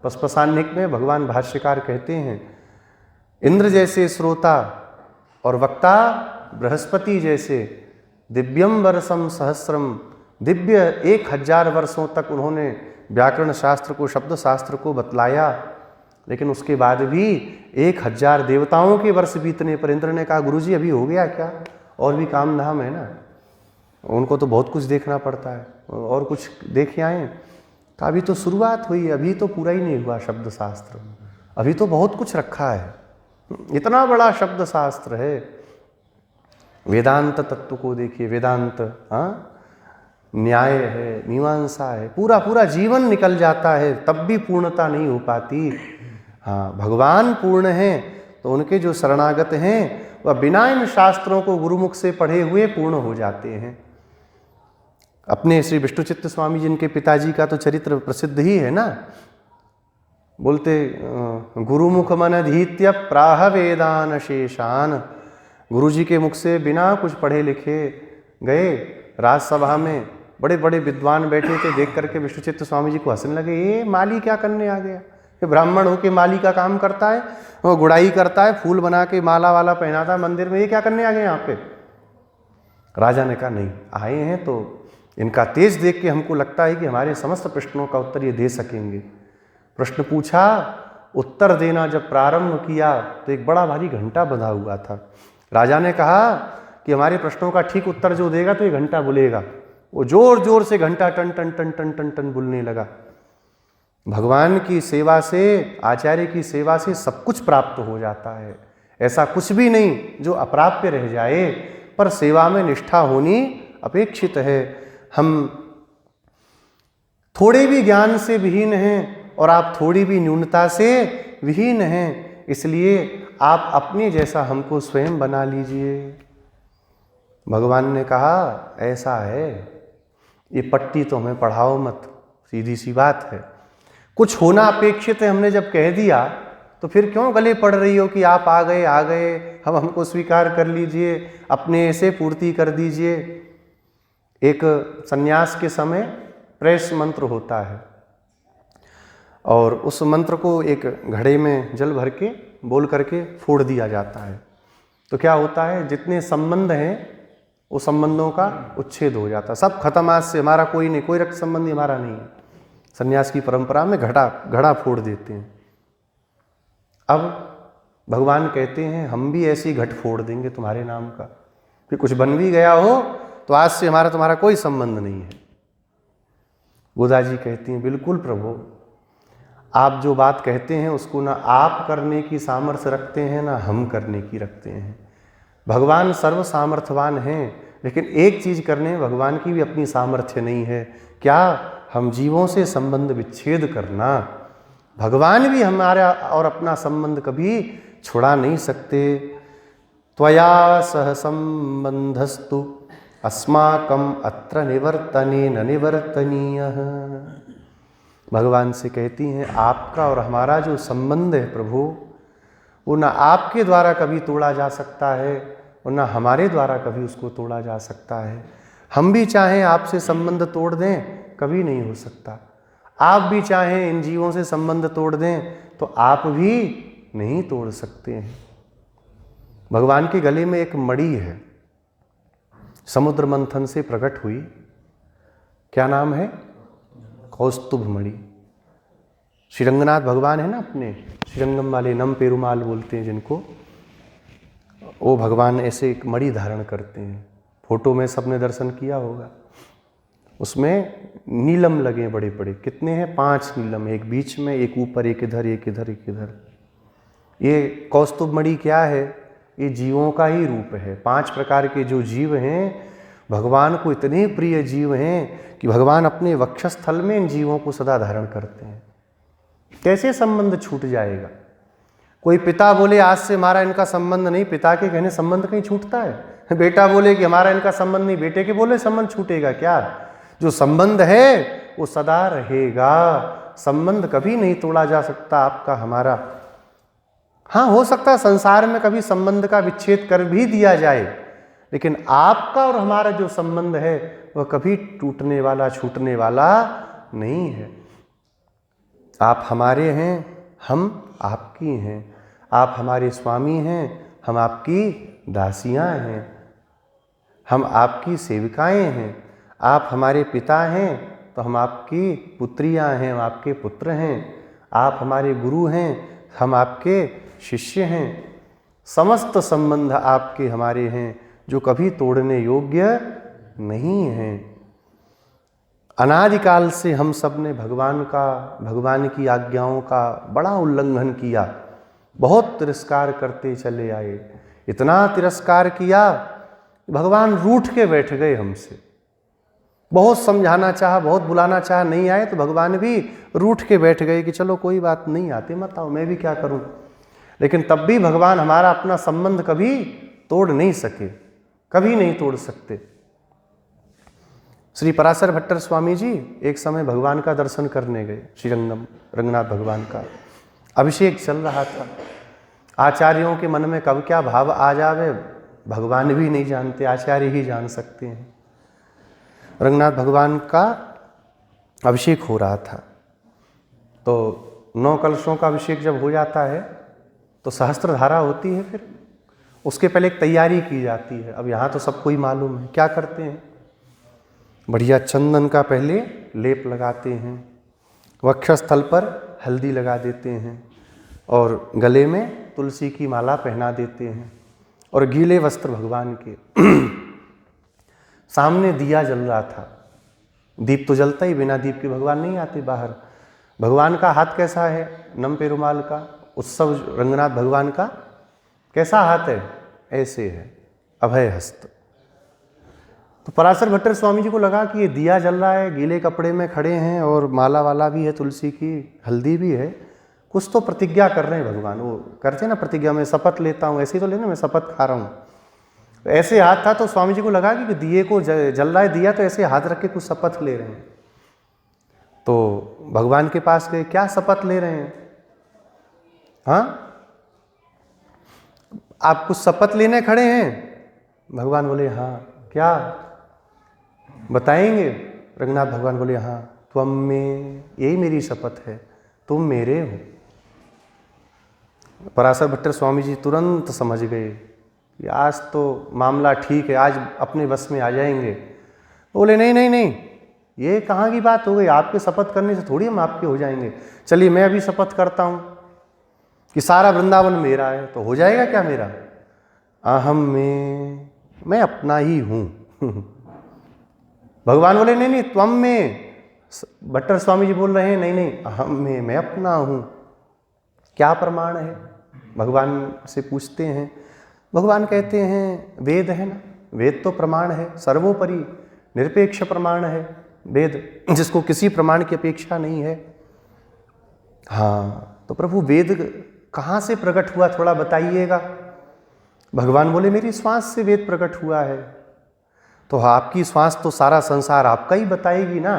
पस्पसान्निक में भगवान भाष्यकार कहते हैं, इंद्र जैसे श्रोता और वक्ता बृहस्पति जैसे, दिव्यम वर्षम सहस्रम, दिव्य 1000 वर्षों तक उन्होंने व्याकरण शास्त्र को, शब्द शास्त्र को बतलाया। लेकिन उसके बाद भी 1000 देवताओं के वर्ष बीतने पर इंद्र ने कहा गुरुजी अभी हो गया क्या, और भी काम धाम है ना, उनको तो बहुत कुछ देखना पड़ता है, और कुछ देख आए। तो अभी तो शुरुआत हुई, अभी तो पूरा ही नहीं हुआ शब्द शास्त्र, अभी तो बहुत कुछ रखा है, इतना बड़ा शब्द शास्त्र है। वेदांत तत्व को देखिए, वेदांत न्याय है, मीमांसा है, पूरा पूरा जीवन निकल जाता है, तब भी पूर्णता नहीं हो पाती। हाँ, भगवान पूर्ण हैं तो उनके जो शरणागत हैं वह बिना इन शास्त्रों को गुरुमुख से पढ़े हुए पूर्ण हो जाते हैं। अपने श्री विष्णुचित्त स्वामी जिनके पिताजी का तो चरित्र प्रसिद्ध ही है ना, बोलते गुरुमुख मन अधीत्य प्राह वेदान शेषान। गुरुजी के मुख से बिना कुछ पढ़े लिखे गए, राजसभा में बड़े बड़े विद्वान बैठे थे, देख करके विष्णुचित्त स्वामी जी को हंसने लगे, ये माली क्या करने आ गया, ये ब्राह्मण होके माली का काम करता है, वो गुड़ाई करता है, फूल बना के माला वाला पहनाता है मंदिर में, ये क्या करने आ गए यहाँ पे। राजा ने कहा नहीं, आए हैं तो इनका तेज देख के हमको लगता है कि हमारे समस्त प्रश्नों का उत्तर ये दे सकेंगे। प्रश्न पूछा, उत्तर देना जब प्रारंभ किया तो एक बड़ा भारी घंटा बंधा हुआ था। राजा ने कहा कि हमारे प्रश्नों का ठीक उत्तर जो देगा तो ये घंटा बुलेगा। वो जोर जोर से घंटा टन टन टन टन टन टन बुलने लगा। भगवान की सेवा से, आचार्य की सेवा से सब कुछ प्राप्त हो जाता है, ऐसा कुछ भी नहीं जो अप्राप्य रह जाए, पर सेवा में निष्ठा होनी अपेक्षित है। हम थोड़े भी ज्ञान से विहीन हैं और आप थोड़ी भी न्यूनता से विहीन हैं, इसलिए आप अपने जैसा हमको स्वयं बना लीजिए। भगवान ने कहा ऐसा है, ये पट्टी तो हमें पढ़ाओ मत, सीधी सी बात है। कुछ होना अपेक्षित है हमने जब कह दिया तो फिर क्यों गले पड़ रही हो कि आप आ गए, हम हमको स्वीकार कर लीजिए, अपने से पूर्ति कर दीजिए। एक सन्यास के समय प्रेस मंत्र होता है और उस मंत्र को एक घड़े में जल भर के बोल करके फोड़ दिया जाता है, तो क्या होता है, जितने संबंध हैं वो संबंधों का उच्छेद हो जाता है, सब खत्म, आज से हमारा कोई नहीं, कोई रक्त संबंधी हमारा नहीं है। सन्यास की परंपरा में घड़ा फोड़ देते हैं। अब भगवान कहते हैं हम भी ऐसी घट फोड़ देंगे तुम्हारे नाम का, कि कुछ बन भी गया हो तो आज से हमारा तुम्हारा कोई संबंध नहीं है। गोदा जी कहती हैं बिल्कुल प्रभु, आप जो बात कहते हैं उसको ना आप करने की सामर्थ्य रखते हैं ना हम करने की रखते हैं। भगवान सर्व सामर्थ्यवान हैं, लेकिन एक चीज़ करने में भगवान की भी अपनी सामर्थ्य नहीं है, क्या, हम जीवों से संबंध विच्छेद करना। भगवान भी हमारा और अपना संबंध कभी छुड़ा नहीं सकते। त्वया सह संबंधस्तु अस्माकम अत्र निवर्तने न निवर्तनीयः। भगवान से कहती हैं आपका और हमारा जो संबंध है प्रभु, वो ना आपके द्वारा कभी तोड़ा जा सकता है और ना हमारे द्वारा कभी उसको तोड़ा जा सकता है। हम भी चाहें आपसे संबंध तोड़ दें, कभी नहीं हो सकता। आप भी चाहें इन जीवों से संबंध तोड़ दें तो आप भी नहीं तोड़ सकते हैं। भगवान के गले में एक मणि है, समुद्र मंथन से प्रकट हुई, क्या नाम है, कौस्तुभ मणि। श्रीरंगनाथ भगवान है ना अपने, श्रीरंगम वाले, नम पेरुमाल बोलते हैं जिनको, वो भगवान ऐसे एक मणि धारण करते हैं। फोटो में सबने दर्शन किया होगा, उसमें नीलम लगे बड़े बड़े, कितने हैं, 5 नीलम, एक बीच में, एक ऊपर, एक इधर, एक इधर, एक इधर। ये कौस्तुभ मणि क्या है, ये जीवों का ही रूप है। 5 प्रकार के जो जीव हैं भगवान को इतने प्रिय जीव हैं कि भगवान अपने वक्षस्थल में इन जीवों को सदा धारण करते हैं। कैसे संबंध छूट जाएगा। कोई पिता बोले आज से हमारा इनका संबंध नहीं, पिता के कहने संबंध कहीं छूटता है। बेटा बोले कि हमारा इनका संबंध नहीं, बेटे के बोले संबंध छूटेगा क्या। जो संबंध है वो सदा रहेगा, संबंध कभी नहीं तोड़ा जा सकता आपका हमारा। हाँ, हो सकता है संसार में कभी संबंध का विच्छेद कर भी दिया जाए, लेकिन आपका और हमारा जो संबंध है वह कभी टूटने वाला, छूटने वाला नहीं है। आप हमारे हैं, हम आपकी हैं, आप हमारे स्वामी हैं, हम आपकी दासियां हैं। हम आपकी सेविकाएं हैं, आप हमारे पिता हैं तो हम आपकी पुत्रियां हैं, हम आपके पुत्र हैं, आप हमारे गुरु हैं, हम आपके शिष्य हैं, समस्त संबंध आपके हमारे हैं जो कभी तोड़ने योग्य नहीं हैं। अनादिकाल से हम सब ने भगवान की आज्ञाओं का बड़ा उल्लंघन किया, बहुत तिरस्कार करते चले आए, इतना तिरस्कार किया भगवान रूठ के बैठ गए हमसे। बहुत समझाना चाहा, बहुत बुलाना चाहा, नहीं आए तो भगवान भी रूठ के बैठ गए कि चलो कोई बात नहीं, आते मत आओ, मैं भी क्या करूं। लेकिन तब भी भगवान हमारा अपना संबंध कभी तोड़ नहीं सके, कभी नहीं तोड़ सकते। श्री पराशर भट्टर स्वामी जी एक समय भगवान का दर्शन करने गए, श्री रंगनाथ भगवान का अभिषेक चल रहा था। आचार्यों के मन में कब क्या भाव आ जावे भगवान भी नहीं जानते, आचार्य ही जान सकते हैं। रंगनाथ भगवान का अभिषेक हो रहा था, तो 9 कलशों का अभिषेक जब हो जाता है तो सहस्त्रधारा होती है, फिर उसके पहले एक तैयारी की जाती है। अब यहाँ तो सबको ही मालूम है क्या करते हैं, बढ़िया चंदन का पहले लेप लगाते हैं, वक्षस्थल पर हल्दी लगा देते हैं और गले में तुलसी की माला पहना देते हैं और गीले वस्त्र भगवान के सामने दिया जल रहा था। दीप तो जलता ही, बिना दीप के भगवान नहीं आते बाहर। भगवान का हाथ कैसा है, नम पेरुमाल का उत्सव रंगनाथ भगवान का कैसा हाथ है, ऐसे है, अभय हस्त। तो पराशर भट्टर स्वामी जी को लगा कि ये दिया जल रहा है, गीले कपड़े में खड़े हैं और माला वाला भी है, तुलसी की हल्दी भी है, कुछ तो प्रतिज्ञा कर रहे हैं भगवान। वो करते ना प्रतिज्ञा, मैं शपथ लेता हूँ, ऐसे ही तो लेना, मैं शपथ खा रहा हूँ। तो ऐसे हाथ था तो स्वामी जी को लगा कि दिए को जल रहा है दिया, तो ऐसे हाथ रख के कुछ शपथ ले रहे हैं। तो भगवान के पास गए, क्या शपथ ले रहे हैं, हाँ आप कुछ शपथ लेने खड़े हैं? भगवान बोले हाँ, क्या बताएंगे? रंगनाथ भगवान बोले हाँ, त्वम में, यही मेरी शपथ है, तुम मेरे हो। पराशर भट्टर स्वामी जी तुरंत समझ गए कि आज तो मामला ठीक है, आज अपने बस में आ जाएंगे। बोले नहीं नहीं नहीं, ये कहाँ की बात हो गई, आपके शपथ करने से थोड़ी हम आपके हो जाएंगे। चलिए मैं अभी शपथ करता हूँ कि सारा वृंदावन मेरा है, तो हो जाएगा क्या मेरा? अहम में, मैं अपना ही हूँ। भगवान बोले नहीं नहीं, त्वम में। भट्टर स्वामी जी बोल रहे हैं नहीं नहीं, अहम में, मैं अपना हूँ। क्या प्रमाण है? भगवान से पूछते हैं। भगवान कहते हैं वेद है ना, वेद तो प्रमाण है, सर्वोपरि निरपेक्ष प्रमाण है वेद, जिसको किसी प्रमाण की अपेक्षा नहीं है। हाँ, तो प्रभु वेद कहाँ से प्रकट हुआ, थोड़ा बताइएगा। भगवान बोले मेरी श्वास से वेद प्रकट हुआ है। तो आपकी श्वास तो सारा संसार आपका ही बताएगी ना,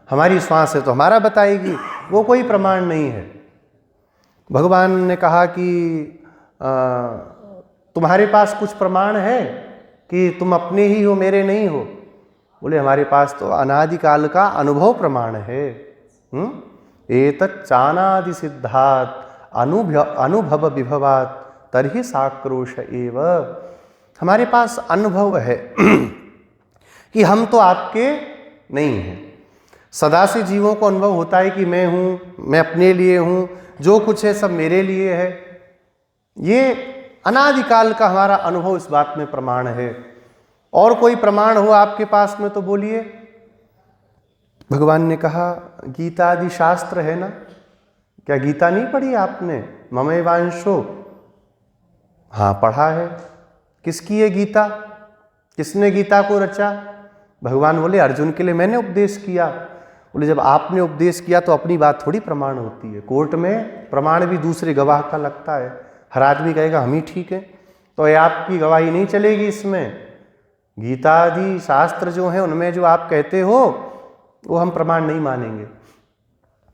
हमारी श्वास है तो हमारा बताएगी, वो कोई प्रमाण नहीं है। भगवान ने कहा कि तुम्हारे पास कुछ प्रमाण है कि तुम अपने ही हो, मेरे नहीं हो? बोले हमारे पास तो अनादिकाल का अनुभव प्रमाण है। एतत् चानादि सिद्धात् अनुभव विभवात् तर्हि साक्रोश एव। हमारे पास अनुभव है कि हम तो आपके नहीं हैं। सदा से जीवों को अनुभव होता है कि मैं हूँ, मैं अपने लिए हूँ, जो कुछ है सब मेरे लिए है। ये अनादिकाल का हमारा अनुभव इस बात में प्रमाण है। और कोई प्रमाण हो आपके पास में तो बोलिए। भगवान ने कहा गीता आदि शास्त्र है ना, क्या गीता नहीं पढ़ी आपने? ममैवांशो, हाँ पढ़ा है। किसकी है गीता, किसने गीता को रचा? भगवान बोले अर्जुन के लिए मैंने उपदेश किया। बोले जब आपने उपदेश किया तो अपनी बात थोड़ी प्रमाण होती है, कोर्ट में प्रमाण भी दूसरे गवाह का लगता है। हर आदमी कहेगा हम ही ठीक है, तो ये आपकी गवाही नहीं चलेगी इसमें। गीता आदि शास्त्र जो हैं उनमें जो आप कहते हो वो हम प्रमाण नहीं मानेंगे।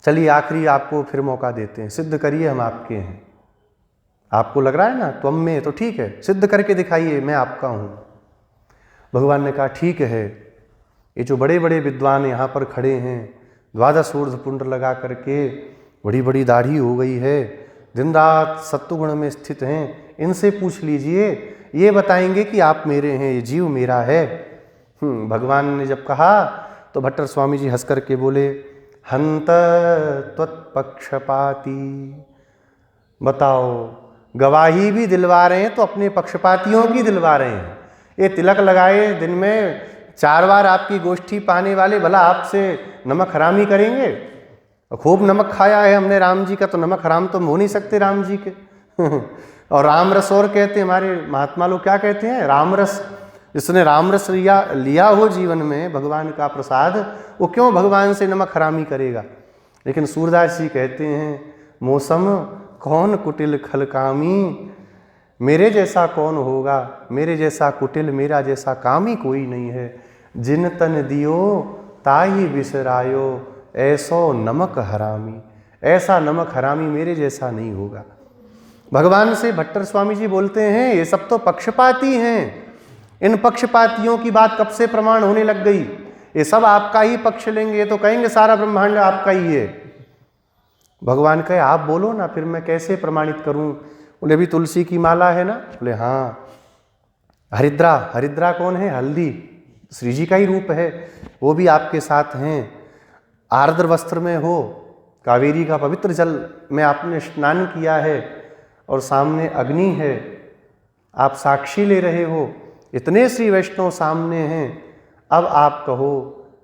चलिए आखिरी आपको फिर मौका देते हैं, सिद्ध करिए हम आपके हैं। आपको लग रहा है ना त्वम में, तो ठीक है, सिद्ध करके दिखाइए मैं आपका हूँ। भगवान ने कहा ठीक है। ये जो बड़े बड़े विद्वान यहाँ पर खड़े हैं, द्वादश ऊर्ध्व पुंड लगा करके, बड़ी बड़ी दाढ़ी हो गई है, दिन रात सत्वगुण में स्थित हैं, इनसे पूछ लीजिए ये बताएंगे कि आप मेरे हैं, ये जीव मेरा है। भगवान ने जब कहा तो भट्टर स्वामी जी हंस करके बोले, हंत त्वत्पक्षपाती। बताओ, गवाही भी दिलवा रहे हैं तो अपने पक्षपातियों की दिलवा रहे हैं। ये तिलक लगाए दिन में 4 बार आपकी गोष्ठी पाने वाले भला आपसे नमक हरामी करेंगे? खूब नमक खाया है हमने राम जी का, तो नमक हराम तो हो नहीं सकते राम जी के। और राम रस और कहते हैं, हमारे महात्मा लोग क्या कहते हैं, राम रस। जिसने राम रस लिया हो जीवन में भगवान का प्रसाद, वो क्यों भगवान से नमक हरामी करेगा? लेकिन सूरदास जी कहते हैं, मौसम कौन कुटिल खलकामी, मेरे जैसा कौन होगा, मेरे जैसा कुटिल, मेरा जैसा कामी कोई नहीं है। जिन तन दियो ताई बिसरायो, ऐसो नमक हरामी। ऐसा नमक हरामी मेरे जैसा नहीं होगा। भगवान से भट्टर स्वामी जी बोलते हैं, ये सब तो पक्षपाती हैं। इन पक्षपातियों की बात कब से प्रमाण होने लग गई? ये सब आपका ही पक्ष लेंगे तो कहेंगे सारा ब्रह्मांड आपका ही है। भगवान कहे, आप बोलो ना, फिर मैं कैसे प्रमाणित करूं? बोले, भी तुलसी की माला है ना? बोले हाँ। हरिद्रा, हरिद्रा कौन है? हल्दी, श्री जी का ही रूप है, वो भी आपके साथ हैं। आर्द्र वस्त्र में हो, कावेरी का पवित्र जल में आपने स्नान किया है और सामने अग्नि है, आप साक्षी ले रहे हो, इतने श्री वैष्णव सामने हैं। अब आप कहो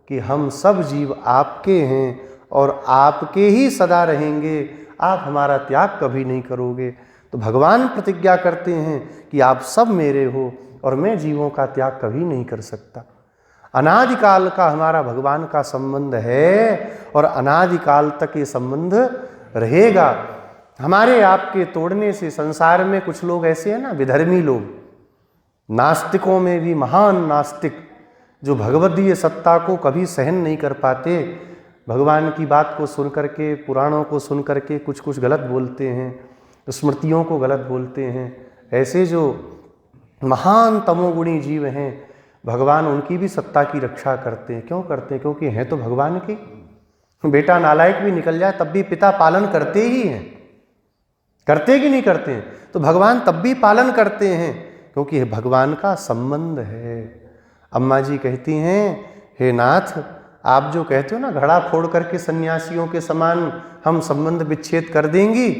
कि हम सब जीव आपके हैं और आपके ही सदा रहेंगे, आप हमारा त्याग कभी नहीं करोगे। तो भगवान प्रतिज्ञा करते हैं कि आप सब मेरे हो और मैं जीवों का त्याग कभी नहीं कर सकता। अनादिकाल का हमारा भगवान का संबंध है और अनादिकाल तक ये संबंध रहेगा। हमारे आपके तोड़ने से संसार में कुछ लोग ऐसे हैं ना, विधर्मी लोग, नास्तिकों में भी महान नास्तिक, जो भगवदीय सत्ता को कभी सहन नहीं कर पाते, भगवान की बात को सुन करके, पुराणों को सुन करके कुछ कुछ गलत बोलते हैं, स्मृतियों को गलत बोलते हैं। ऐसे जो महान तमोगुणी जीव हैं, भगवान उनकी भी सत्ता की रक्षा करते हैं। क्यों करते हैं? क्योंकि हैं तो भगवान के। बेटा नालायक भी निकल जाए तब भी पिता पालन करते ही हैं। करते कि नहीं करते हैं? तो भगवान तब भी पालन करते हैं क्योंकि भगवान का संबंध है। अम्मा जी कहती हैं, हे नाथ, आप जो कहते हो ना, घड़ा फोड़ करके सन्यासियों के समान हम संबंध विच्छेद कर देंगी,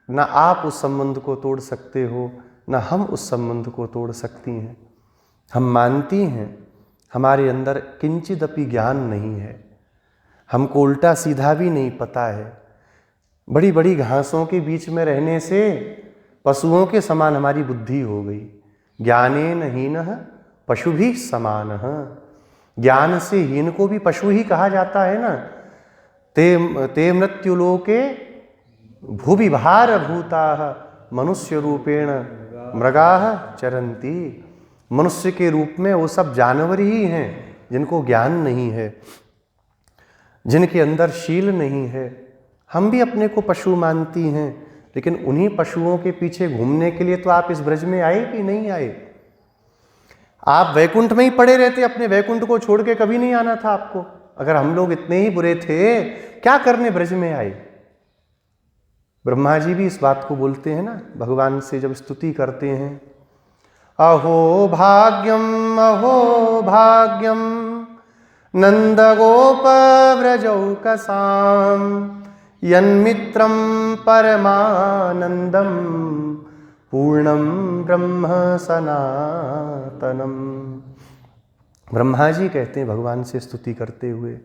ना आप उस संबंध को तोड़ सकते हो, ना हम उस संबंध को तोड़ सकती हैं। हम मानती हैं हमारे अंदर किंचिदपि ज्ञान नहीं है, हमको उल्टा सीधा भी नहीं पता है। बड़ी बड़ी घासों के बीच में रहने से पशुओं के समान हमारी बुद्धि हो गई। ज्ञानेन हीनः पशु भी समानः। ज्ञान से हीन को भी पशु ही कहा जाता है ना। ते मृत्युलोके भूविभार भूताः मनुष्य रूपेण मृगाः चरन्ति। मनुष्य के रूप में वो सब जानवर ही हैं जिनको ज्ञान नहीं है, जिनके अंदर शील नहीं है। हम भी अपने को पशु मानती हैं, लेकिन उन्हीं पशुओं के पीछे घूमने के लिए तो आप इस ब्रज में आए कि नहीं आए? आप वैकुंठ में ही पड़े रहते, अपने वैकुंठ को छोड़ के कभी नहीं आना था आपको। अगर हम लोग इतने ही बुरे थे, क्या करने ब्रज में आए? ब्रह्मा जी भी इस बात को बोलते हैं ना, भगवान से जब स्तुति करते हैं, अहो भाग्यम नंद गोप व्रजौकसाम यन्मित्रम परमानंदम पूर्णम ब्रह्म सनातनम। ब्रह्मा जी कहते हैं भगवान से स्तुति करते हुए,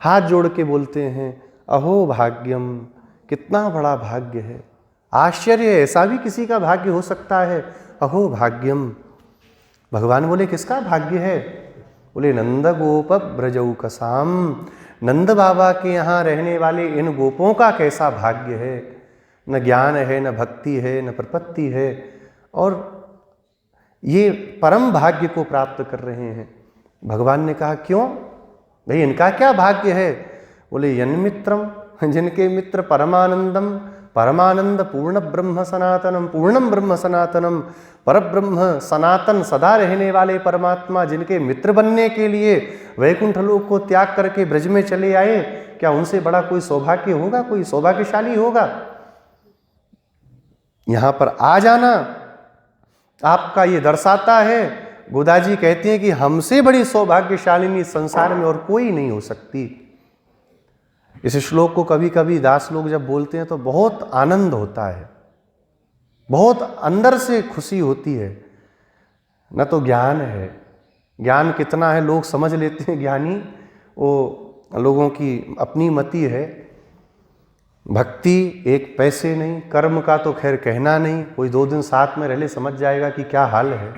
हाथ जोड़ के बोलते हैं, अहो भाग्यम, कितना बड़ा भाग्य है, आश्चर्य है, ऐसा भी किसी का भाग्य हो सकता है। अहो भाग्यम। भगवान बोले, किसका भाग्य है? बोले, नंद गोप ब्रजौकसाम, नंद बाबा के यहाँ रहने वाले इन गोपों का कैसा भाग्य है। न ज्ञान है, न भक्ति है, न प्रपत्ति है, और ये परम भाग्य को प्राप्त कर रहे हैं। भगवान ने कहा, क्यों भाई, इनका क्या भाग्य है? बोले, यन्मित्रम, जिनके मित्र परमानंदम, परमानंद पूर्ण ब्रह्म सनातनम, पूर्णम ब्रह्म सनातनम, परब्रह्म सनातन सदा रहने वाले परमात्मा, जिनके मित्र बनने के लिए वैकुंठ लोक को त्याग करके ब्रज में चले आए, क्या उनसे बड़ा कोई सौभाग्य होगा, कोई सौभाग्यशाली होगा? यहां पर आ जाना आपका ये दर्शाता है। गोदा जी कहती हैं कि हमसे बड़ी सौभाग्यशालिनी संसार में और कोई नहीं हो सकती। इस श्लोक को कभी कभी दास लोग जब बोलते हैं तो बहुत आनंद होता है, बहुत अंदर से खुशी होती है। न तो ज्ञान है, ज्ञान कितना है लोग समझ लेते हैं ज्ञानी, वो लोगों की अपनी मति है। भक्ति एक पैसे नहीं, कर्म का तो खैर कहना नहीं, कोई 2 दिन साथ में रह ले समझ जाएगा कि क्या हाल है।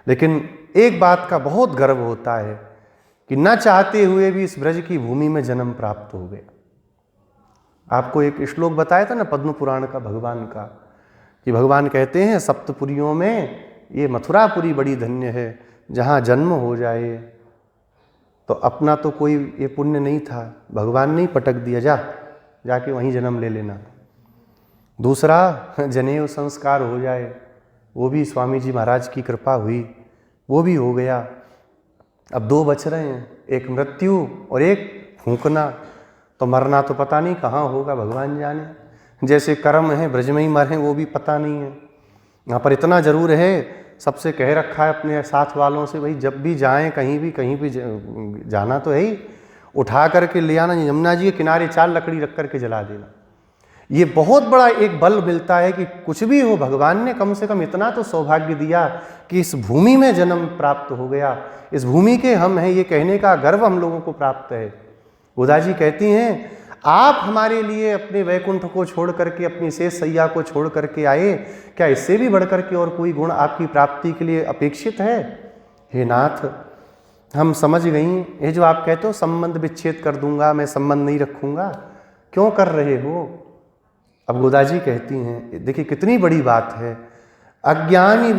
लेकिन एक बात का बहुत गर्व होता है कि न चाहते हुए भी इस ब्रज की भूमि में जन्म प्राप्त हो गया। आपको एक श्लोक बताया था ना पद्म पुराण का भगवान का, कि भगवान कहते हैं सप्तपुरियों में ये मथुरापुरी बड़ी धन्य है, जहाँ जन्म हो जाए। तो अपना तो कोई ये पुण्य नहीं था, भगवान ने ही पटक दिया, जाके वहीं जन्म ले लेना। दूसरा जनेऊ संस्कार हो जाए, वो भी स्वामी जी महाराज की कृपा हुई, वो भी हो गया। अब 2 बच रहे हैं, एक मृत्यु और एक फूंकना। तो मरना तो पता नहीं कहाँ होगा, भगवान जाने। जैसे कर्म है ब्रज में ही मरें वो भी पता नहीं है। यहाँ पर इतना जरूर है, सबसे कह रखा है अपने साथ वालों से, भाई जब भी जाएं कहीं भी जाना तो है ही, उठा करके ले आना, यमुना जी के किनारे 4 लकड़ी रख करके जला देना। ये बहुत बड़ा एक बल मिलता है कि कुछ भी हो, भगवान ने कम से कम इतना तो सौभाग्य दिया कि इस भूमि में जन्म प्राप्त हो गया, इस भूमि के हम हैं, ये कहने का गर्व हम लोगों को प्राप्त है। गोदा जी कहती हैं आप हमारे लिए अपने वैकुंठ को छोड़ करके, अपनी शेष सैया को छोड़ करके आए, क्या इससे भी बढ़ करके और कोई गुण आपकी प्राप्ति के लिए अपेक्षित है? हे नाथ, हम समझ गई, ये जो आप कहते हो संबंध विच्छेद कर दूंगा, मैं संबंध नहीं रखूंगा, क्यों कर रहे हो? अब गोदा जी कहती हैं, देखिए कितनी बड़ी बात है, अज्ञानी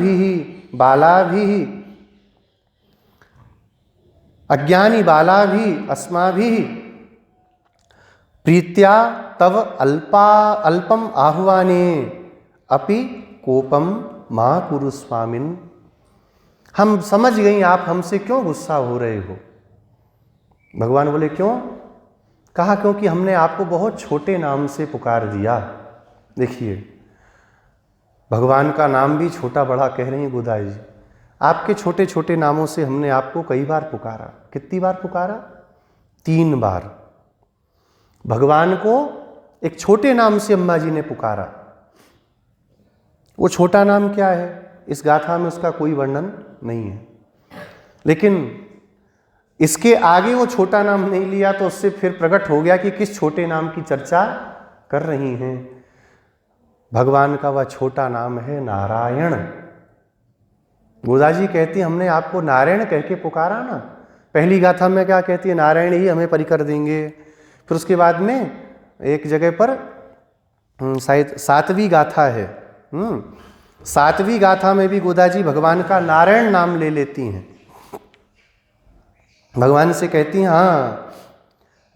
बाला भी अस्माभिः प्रीत्या तव अल्पम आह्वाने अपि कोपम मा कुरु स्वामिन। हम समझ गई आप हमसे क्यों गुस्सा हो रहे हो। भगवान बोले क्यों? कहा क्योंकि हमने आपको बहुत छोटे नाम से पुकार दिया। देखिए भगवान का नाम भी छोटा बड़ा कह रही हैं गोदा जी, आपके छोटे छोटे नामों से हमने आपको कई बार पुकारा। कितनी बार पुकारा? 3 बार। भगवान को एक छोटे नाम से अम्मा जी ने पुकारा। वो छोटा नाम क्या है इस गाथा में उसका कोई वर्णन नहीं है, लेकिन इसके आगे वो छोटा नाम नहीं लिया तो उससे फिर प्रकट हो गया कि किस छोटे नाम की चर्चा कर रही हैं। भगवान का वह छोटा नाम है नारायण। गोदा जी कहती है हमने आपको नारायण कह के पुकारा ना। पहली गाथा में क्या कहती है? नारायण ही हमें परिकर देंगे। फिर उसके बाद में एक जगह पर शायद 7वीं गाथा है, 7वीं गाथा में भी गोदा जी भगवान का नारायण नाम ले लेती हैं। भगवान से कहती हैं हाँ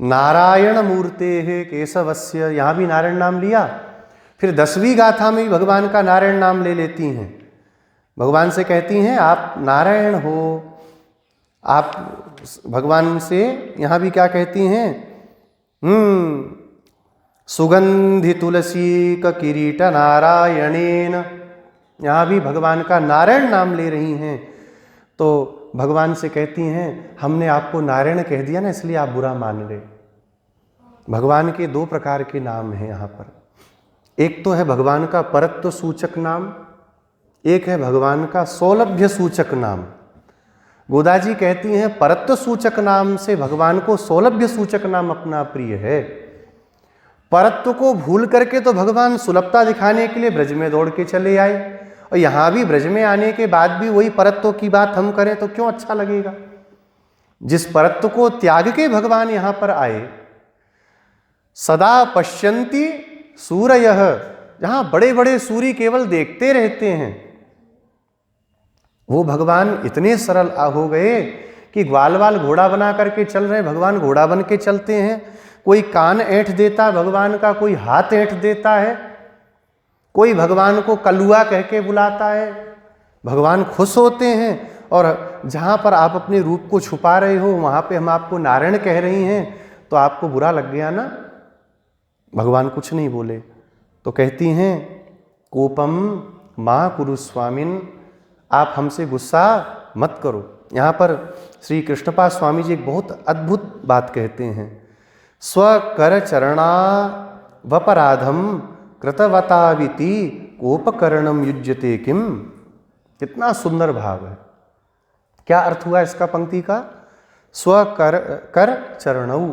नारायण मूर्ते है केशवस्य, यहाँ भी नारायण नाम लिया। फिर 10वीं गाथा में भी भगवान का नारायण नाम ले लेती हैं। भगवान से कहती हैं आप नारायण हो। आप भगवान से यहाँ भी क्या कहती हैं? सुगंधि तुलसी का किरीट नारायणेन, यहाँ भी भगवान का नारायण नाम ले रही हैं। तो भगवान से कहती हैं हमने आपको नारायण कह दिया ना इसलिए आप बुरा मान गए। भगवान के 2 प्रकार के नाम हैं यहाँ पर। एक तो है भगवान का परत्व सूचक नाम, एक है भगवान का सौलभ्य सूचक नाम। गोदा जी कहती हैं परत्व सूचक नाम से भगवान को सौलभ्य सूचक नाम अपना प्रिय है। परत्व को भूल करके तो भगवान सुलभता दिखाने के लिए ब्रज में दौड़ के चले आए, और यहाँ भी ब्रज में आने के बाद भी वही परत्व की बात हम करें तो क्यों अच्छा लगेगा। जिस परत्व को त्याग के भगवान यहाँ पर आए, सदा पश्यन्ति सूरयः, जहाँ बड़े बड़े सूर्य केवल देखते रहते हैं, वो भगवान इतने सरल हो गए कि ग्वाल वाल घोड़ा बना करके चल रहे, भगवान घोड़ा बन के चलते हैं। कोई कान ऐंठ देता भगवान का, कोई हाथ ऐंठ देता है, कोई भगवान को कलुआ कह के बुलाता है। भगवान खुश होते हैं। और जहाँ पर आप अपने रूप को छुपा रहे हो वहाँ पे हम आपको नारायण कह रही हैं तो आपको बुरा लग गया ना। भगवान कुछ नहीं बोले तो कहती हैं कोपम मां कुरु स्वामिन, आप हमसे गुस्सा मत करो। यहाँ पर श्री कृष्णपाद स्वामी जी एक बहुत अद्भुत बात कहते हैं, स्वकर चरणा वपराधम कृतवताविति कोपकरणम युज्यते किम। कितना सुंदर भाव है। क्या अर्थ हुआ इसका पंक्ति का? स्वकर कर चरणऊ,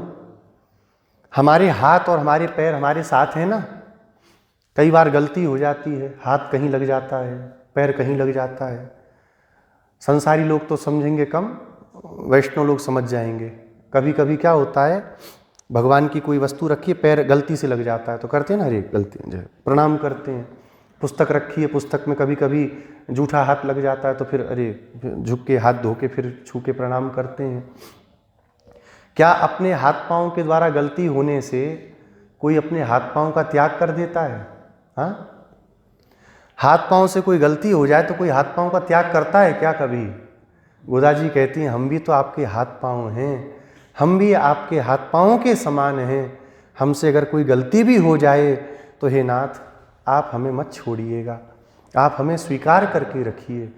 हमारे हाथ और हमारे पैर हमारे साथ हैं ना। कई बार गलती हो जाती है, हाथ कहीं लग जाता है, पैर कहीं लग जाता है। संसारी लोग तो समझेंगे कम, वैष्णव लोग समझ जाएंगे। कभी कभी क्या होता है, भगवान की कोई वस्तु रखी है, पैर गलती से लग जाता है तो करते हैं ना, अरे गलती जो है प्रणाम करते हैं। पुस्तक रखी है, पुस्तक में कभी कभी जूठा हाथ लग जाता है तो फिर अरे झुक के हाथ धो के फिर छू के प्रणाम करते हैं। क्या अपने हाथ पांव के द्वारा गलती होने से कोई अपने हाथ पांव का त्याग कर देता है? हाँ, हाथ पांव से कोई गलती हो जाए तो कोई हाथ पांव का त्याग करता है क्या कभी? गोदा जी कहती हैं, हम भी तो आपके हाथ पांव हैं, हम भी आपके हाथ पांव के समान हैं। हमसे अगर कोई गलती भी हो जाए तो हे नाथ, आप हमें मत छोड़िएगा, आप हमें स्वीकार करके रखिए।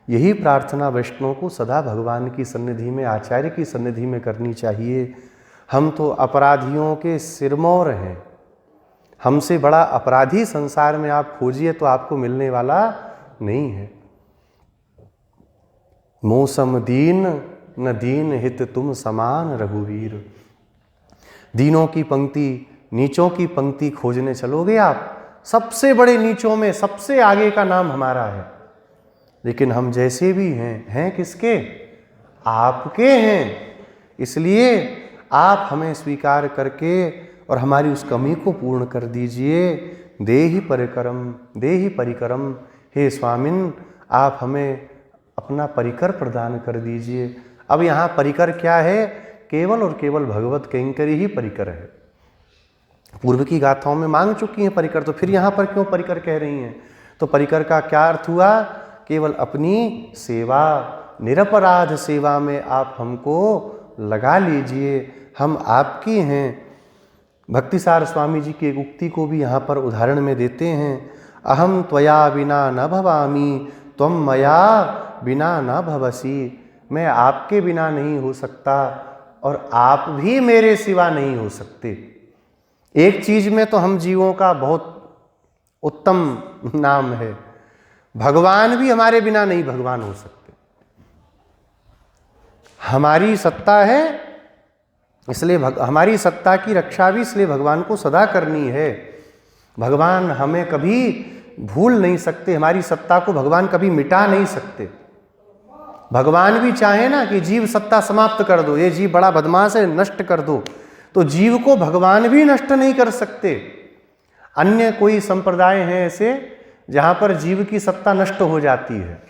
यही प्रार्थना वैष्णव को सदा भगवान की सन्निधि में, आचार्य की सन्निधि में करनी चाहिए। हम तो अपराधियों के सिरमौर हैं, हमसे बड़ा अपराधी संसार में आप खोजिए तो आपको मिलने वाला नहीं है। मौसम दीन न दीन हित तुम समान रघुवीर। दीनों की पंक्ति, नीचों की पंक्ति खोजने चलोगे आप, सबसे बड़े नीचों में सबसे आगे का नाम हमारा है। लेकिन हम जैसे भी हैं किसके? आपके हैं। इसलिए आप हमें स्वीकार करके और हमारी उस कमी को पूर्ण कर दीजिए। देहि परिकरम, हे स्वामिन, आप हमें अपना परिकर प्रदान कर दीजिए। अब यहाँ परिकर क्या है? केवल और केवल भगवत कैंकरी ही परिकर है। पूर्व की गाथाओं में मांग चुकी हैं परिकर, तो फिर यहाँ पर क्यों परिकर कह रही हैं? तो परिकर का क्या अर्थ हुआ? केवल अपनी सेवा, निरपराध सेवा में आप हमको लगा लीजिए, हम आपकी हैं। भक्तिसार स्वामी जी की एक उक्ति को भी यहाँ पर उदाहरण में देते हैं, अहम त्वया बिना न भवामी त्वम मया बिना न भवसी। मैं आपके बिना नहीं हो सकता और आप भी मेरे सिवा नहीं हो सकते। एक चीज में तो हम जीवों का बहुत उत्तम नाम है, भगवान भी हमारे बिना नहीं भगवान हो सकते। हमारी सत्ता है, इसलिए हमारी सत्ता की रक्षा भी इसलिए भगवान को सदा करनी है। भगवान हमें कभी भूल नहीं सकते, हमारी सत्ता को भगवान कभी मिटा नहीं सकते। भगवान भी चाहे ना कि जीव सत्ता समाप्त कर दो, ये जीव बड़ा बदमाश है, नष्ट कर दो, तो जीव को भगवान भी नष्ट नहीं कर सकते। अन्य कोई संप्रदाय हैं ऐसे जहाँ पर जीव की सत्ता नष्ट हो जाती है।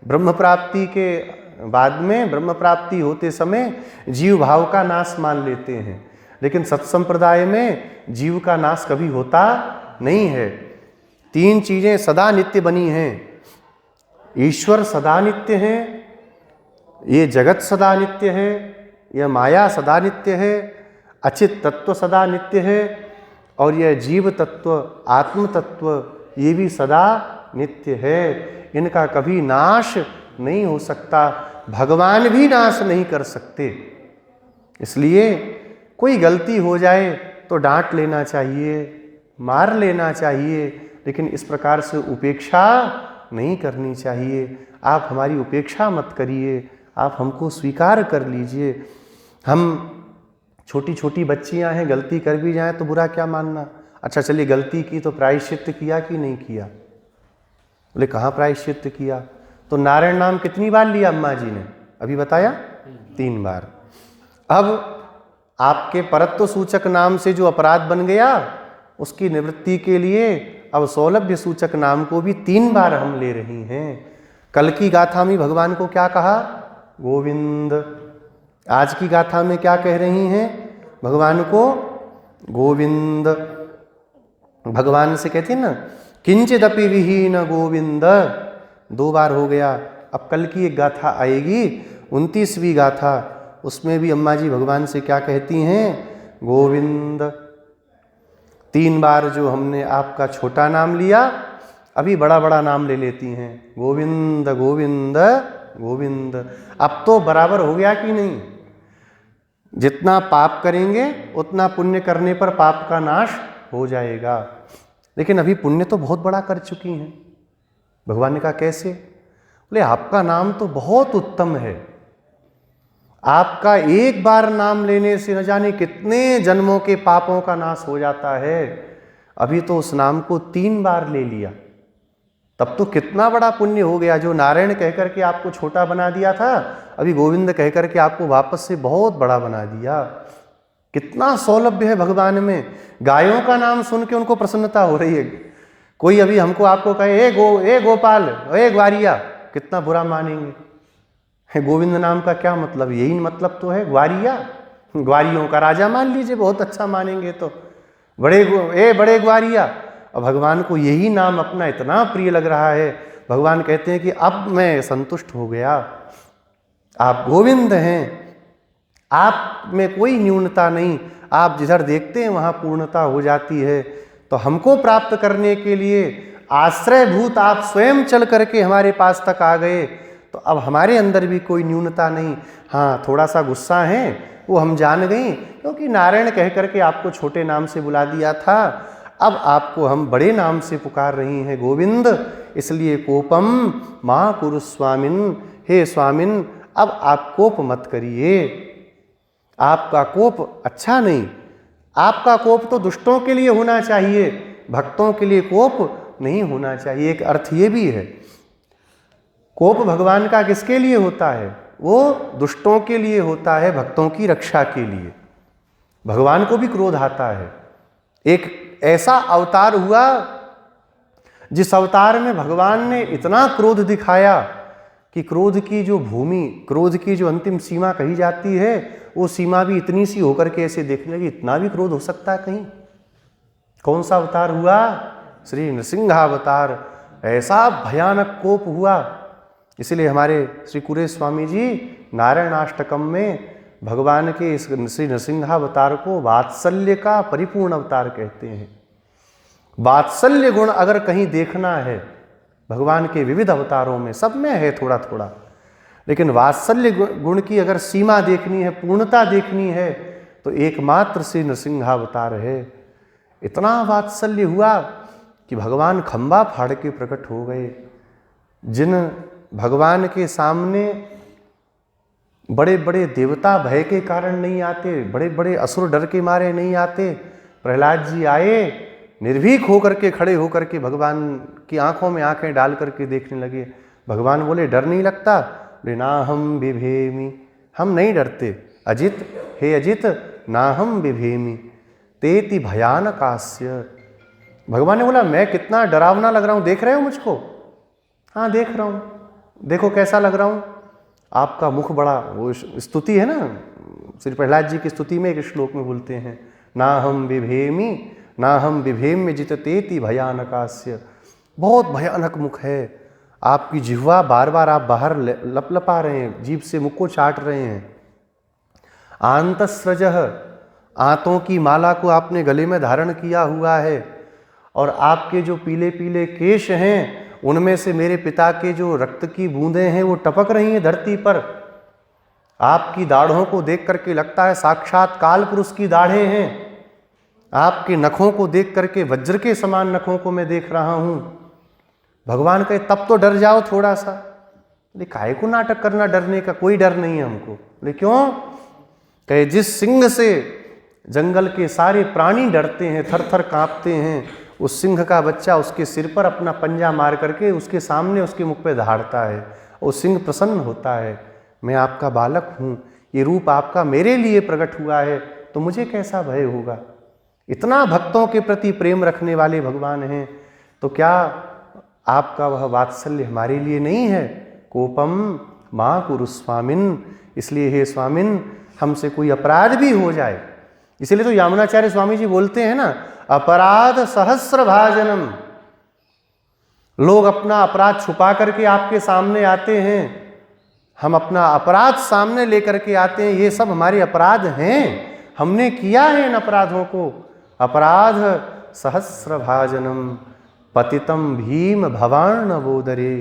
ब्रह्म प्राप्ति के बाद में, ब्रह्म प्राप्ति होते समय जीव भाव का नाश मान लेते हैं, लेकिन सत्संप्रदाय में जीव का नाश कभी होता नहीं है। तीन चीजें सदा नित्य बनी हैं, ईश्वर सदा नित्य है, ये जगत सदा नित्य है, यह माया सदा नित्य है, अचित तत्व सदा नित्य है, और यह जीव तत्व, आत्म तत्व ये भी सदा नित्य है। इनका कभी नाश नहीं हो सकता, भगवान भी नाश नहीं कर सकते। इसलिए कोई गलती हो जाए तो डांट लेना चाहिए, मार लेना चाहिए, लेकिन इस प्रकार से उपेक्षा नहीं करनी चाहिए। आप हमारी उपेक्षा मत करिए, आप हमको स्वीकार कर लीजिए। हम छोटी छोटी बच्चियां हैं, गलती कर भी जाएं तो बुरा क्या मानना। अच्छा चलिए गलती की तो प्रायश्चित्त किया कि नहीं किया? बोले कहाँ प्रायश्चित्त किया? तो नारायण नाम कितनी बार लिया अम्मा जी ने? अभी बताया 3 बार। अब आपके परत्व सूचक नाम से जो अपराध बन गया उसकी निवृत्ति के लिए अब सौलभ्य सूचक नाम को भी 3 बार हम ले रही हैं। कल की गाथा में भगवान को क्या कहा? गोविंद। आज की गाथा में क्या कह रही हैं भगवान को? गोविंद। भगवान से कहती ना किंचिदपि विहीन गोविंद, 2 बार हो गया। अब कल की एक गाथा आएगी 29वीं गाथा, उसमें भी अम्मा जी भगवान से क्या कहती हैं? गोविंद। 3 बार जो हमने आपका छोटा नाम लिया अभी बड़ा बड़ा नाम ले लेती हैं, गोविंद गोविंद गोविंद। अब तो बराबर हो गया कि नहीं? जितना पाप करेंगे उतना पुण्य करने पर पाप का नाश हो जाएगा। लेकिन अभी पुण्य तो बहुत बड़ा कर चुकी हैं। भगवान ने कहा कैसे? बोले आपका नाम तो बहुत उत्तम है, आपका एक बार नाम लेने से न जाने कितने जन्मों के पापों का नाश हो जाता है। अभी तो उस नाम को 3 बार ले लिया, तब तो कितना बड़ा पुण्य हो गया। जो नारायण कहकर के आपको छोटा बना दिया था, अभी गोविंद कहकर के आपको वापस से बहुत बड़ा बना दिया। कितना सौलभ्य है भगवान में। गायों का नाम सुन के उनको प्रसन्नता हो रही है। कोई अभी हमको आपको कहे ए गोपाल, ए ग्वारिया, कितना बुरा मानेंगे। गोविंद नाम का क्या मतलब? यही मतलब तो है, ग्वारिया, ग्वारियों का राजा मान लीजिए, बहुत अच्छा मानेंगे तो बड़े ग्वारिया। और भगवान को यही नाम अपना इतना प्रिय लग रहा है। भगवान कहते हैं कि अब मैं संतुष्ट हो गया, आप गोविंद हैं, आप में कोई न्यूनता नहीं, आप जिधर देखते हैं वहाँ पूर्णता हो जाती है। तो हमको प्राप्त करने के लिए आश्रयभूत आप स्वयं चल करके हमारे पास तक आ गए, तो अब हमारे अंदर भी कोई न्यूनता नहीं। हाँ, थोड़ा सा गुस्सा है वो हम जान गए, क्योंकि नारायण कह करके आपको छोटे नाम से बुला दिया था, अब आपको हम बड़े नाम से पुकार रही हैं गोविंद, इसलिए कोपम माँ कुरु स्वामिन, हे स्वामिन अब आप कोप मत करिए। आपका कोप अच्छा नहीं, आपका कोप तो दुष्टों के लिए होना चाहिए, भक्तों के लिए कोप नहीं होना चाहिए। एक अर्थ ये भी है, कोप भगवान का किसके लिए होता है? वो दुष्टों के लिए होता है, भक्तों की रक्षा के लिए। भगवान को भी क्रोध आता है। एक ऐसा अवतार हुआ जिस अवतार में भगवान ने इतना क्रोध दिखाया कि क्रोध की जो भूमि, क्रोध की जो अंतिम सीमा कही जाती है, वो सीमा भी इतनी सी होकर के ऐसे देखने लगी, इतना भी क्रोध हो सकता है कहीं? कौन सा अवतार हुआ? श्री नृसिंहावतार। ऐसा भयानक कोप हुआ। इसलिए हमारे श्री कुरे स्वामी जी नारायणाष्टकम में भगवान के इस श्री नृसिंहावतार को वात्सल्य का परिपूर्ण अवतार कहते हैं। वात्सल्य गुण अगर कहीं देखना है भगवान के विविध अवतारों में, सब में है थोड़ा थोड़ा, लेकिन वात्सल्य गुण की अगर सीमा देखनी है, पूर्णता देखनी है, तो एकमात्र श्री नृसिंहावतार है। इतना वात्सल्य हुआ कि भगवान खंबा फाड़ के प्रकट हो गए। जिन भगवान के सामने बड़े बड़े देवता भय के कारण नहीं आते, बड़े बड़े असुर डर के मारे नहीं आते, प्रहलाद जी आए, निर्भीक होकर के खड़े होकर के भगवान की आंखों में आंखें डाल करके देखने लगे। भगवान बोले डर नहीं लगता? ना हम बिभेमी, हम नहीं डरते। अजित, हे अजित, ना हम बिभेमी तेति भयानकास्य। भगवान ने बोला मैं कितना डरावना लग रहा हूँ, देख रहे हो मुझको? हाँ देख रहा हूँ, देखो कैसा लग रहा हूँ। आपका मुख बड़ा, वो स्तुति है ना, श्री प्रहलाद जी की स्तुति में एक श्लोक में बोलते हैं, ना हम बिभेमी ना हम बिभेम्य जिततेति भयानकास्य। बहुत भयानक मुख है। आपकी जिह्वा बार बार आप बाहर लपलपा रहे हैं, जीभ से मुख को चाट रहे हैं। आंतस्रजः, आंतों की माला को आपने गले में धारण किया हुआ है, और आपके जो पीले पीले केश हैं उनमें से मेरे पिता के जो रक्त की बूंदें हैं वो टपक रही हैं धरती पर। आपकी दाढ़ों को देख करके लगता है साक्षात काल पुरुष की दाढ़ें हैं। आपके नखों को देख करके वज्र के समान नखों को मैं देख रहा हूं। भगवान कहे तब तो डर जाओ थोड़ा सा। बोले काहे को नाटक करना, डरने का कोई डर नहीं है हमको। बोले क्यों? कहे जिस सिंह से जंगल के सारे प्राणी डरते हैं, थर थर कांपते हैं, उस सिंह का बच्चा उसके सिर पर अपना पंजा मार करके उसके सामने उसके मुख पे दहाड़ता है, और सिंह प्रसन्न होता है। मैं आपका बालक हूँ, ये रूप आपका मेरे लिए प्रकट हुआ है, तो मुझे कैसा भय होगा। इतना भक्तों के प्रति प्रेम रखने वाले भगवान हैं, तो क्या आपका वह वात्सल्य हमारे लिए नहीं है? कोपम माँ कुरु स्वामिन, इसलिए हे स्वामिन हमसे कोई अपराध भी हो जाए, इसलिए तो यामुनाचार्य स्वामी जी बोलते हैं ना, अपराध सहस्र भाजनम। लोग अपना अपराध छुपा करके आपके सामने आते हैं, हम अपना अपराध सामने लेकर के आते हैं, ये सब हमारे अपराध हैं, हमने किया है इन अपराधों को। अपराध सहस्र भाजनम, पतितं भीम भवार्णवोदरे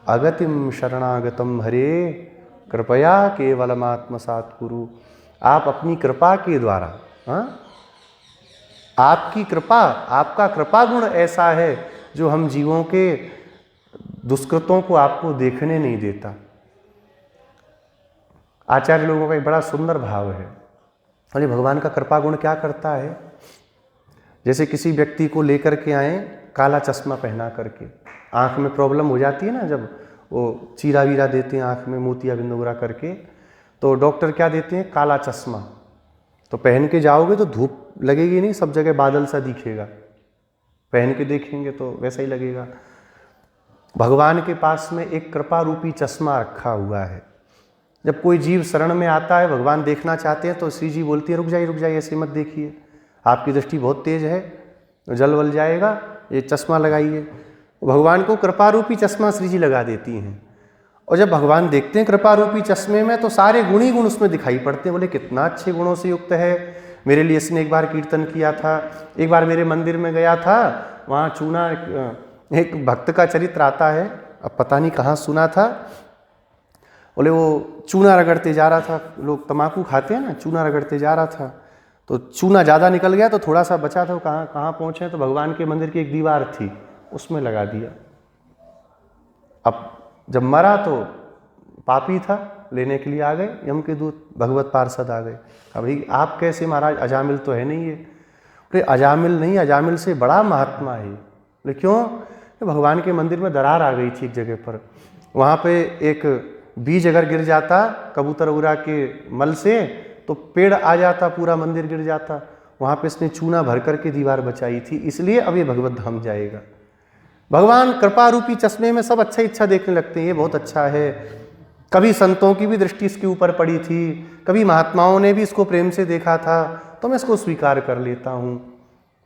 अगतिम शरणागतम हरे कृपया केवलमात्मसात् कुरु। आप अपनी कृपा के द्वारा, आपकी कृपा, आपका कृपा गुण ऐसा है जो हम जीवों के दुष्कृतों को आपको देखने नहीं देता। आचार्य लोगों का एक बड़ा सुंदर भाव है। अरे भगवान का कृपा गुण क्या करता है? जैसे किसी व्यक्ति को लेकर के आए काला चश्मा पहना करके, आँख में प्रॉब्लम हो जाती है ना, जब वो चीरा वीरा देते हैं आँख में मोतिया बिंदुरा करके, तो डॉक्टर क्या देते हैं? काला चश्मा। तो पहन के जाओगे तो धूप लगेगी नहीं, सब जगह बादल सा दिखेगा। पहन के देखेंगे तो वैसा ही लगेगा। भगवान के पास में एक कृपा रूपी चश्मा रखा हुआ है। जब कोई जीव शरण में आता है, भगवान देखना चाहते हैं, तो श्री जी बोलती है रुक जाइए, ऐसे मत देखिए, आपकी दृष्टि बहुत तेज है, जल वल जाएगा, ये चश्मा लगाइए। भगवान को कृपा रूपी चश्मा श्री जी लगा देती हैं। और जब भगवान देखते हैं कृपा रूपी चश्मे में, तो सारे गुण ही गुण उसमें दिखाई पड़ते हैं। बोले कितना अच्छे गुणों से युक्त है, मेरे लिए इसने एक बार कीर्तन किया था, एक बार मेरे मंदिर में गया था, वहाँ चूना, एक भक्त का चरित्र आता है, अब पता नहीं कहाँ सुना था। बोले वो चूना रगड़ते जा रहा था, लोग तम्बाकू खाते हैं ना, चूना रगड़ते जा रहा था, तो चूना ज़्यादा निकल गया, तो थोड़ा सा बचा था, वो कहाँ पहुँचे, तो भगवान के मंदिर की एक दीवार थी, उसमें लगा दिया। अब जब मरा तो पापी था, लेने के लिए आ गए यम के दूत, भगवत पार्षद आ गए। अब भाई आप कैसे महाराज, अजामिल तो है नहीं ये। बोले अजामिल नहीं, अजामिल से बड़ा महात्मा है। बोले क्यों? तो भगवान के मंदिर में दरार आ गई थी एक जगह पर, वहाँ पे एक बीज अगर गिर जाता कबूतर उड़ा के मल से, तो पेड़ आ जाता, पूरा मंदिर गिर जाता। वहाँ पे इसने चूना भर करके दीवार बचाई थी, इसलिए अब ये भगवत धाम जाएगा। भगवान कृपा रूपी चश्मे में सब अच्छा इच्छा देखने लगते हैं, ये बहुत अच्छा है। कभी संतों की भी दृष्टि इसके ऊपर पड़ी थी, कभी महात्माओं ने भी इसको प्रेम से देखा था, तो मैं इसको स्वीकार कर लेता हूँ।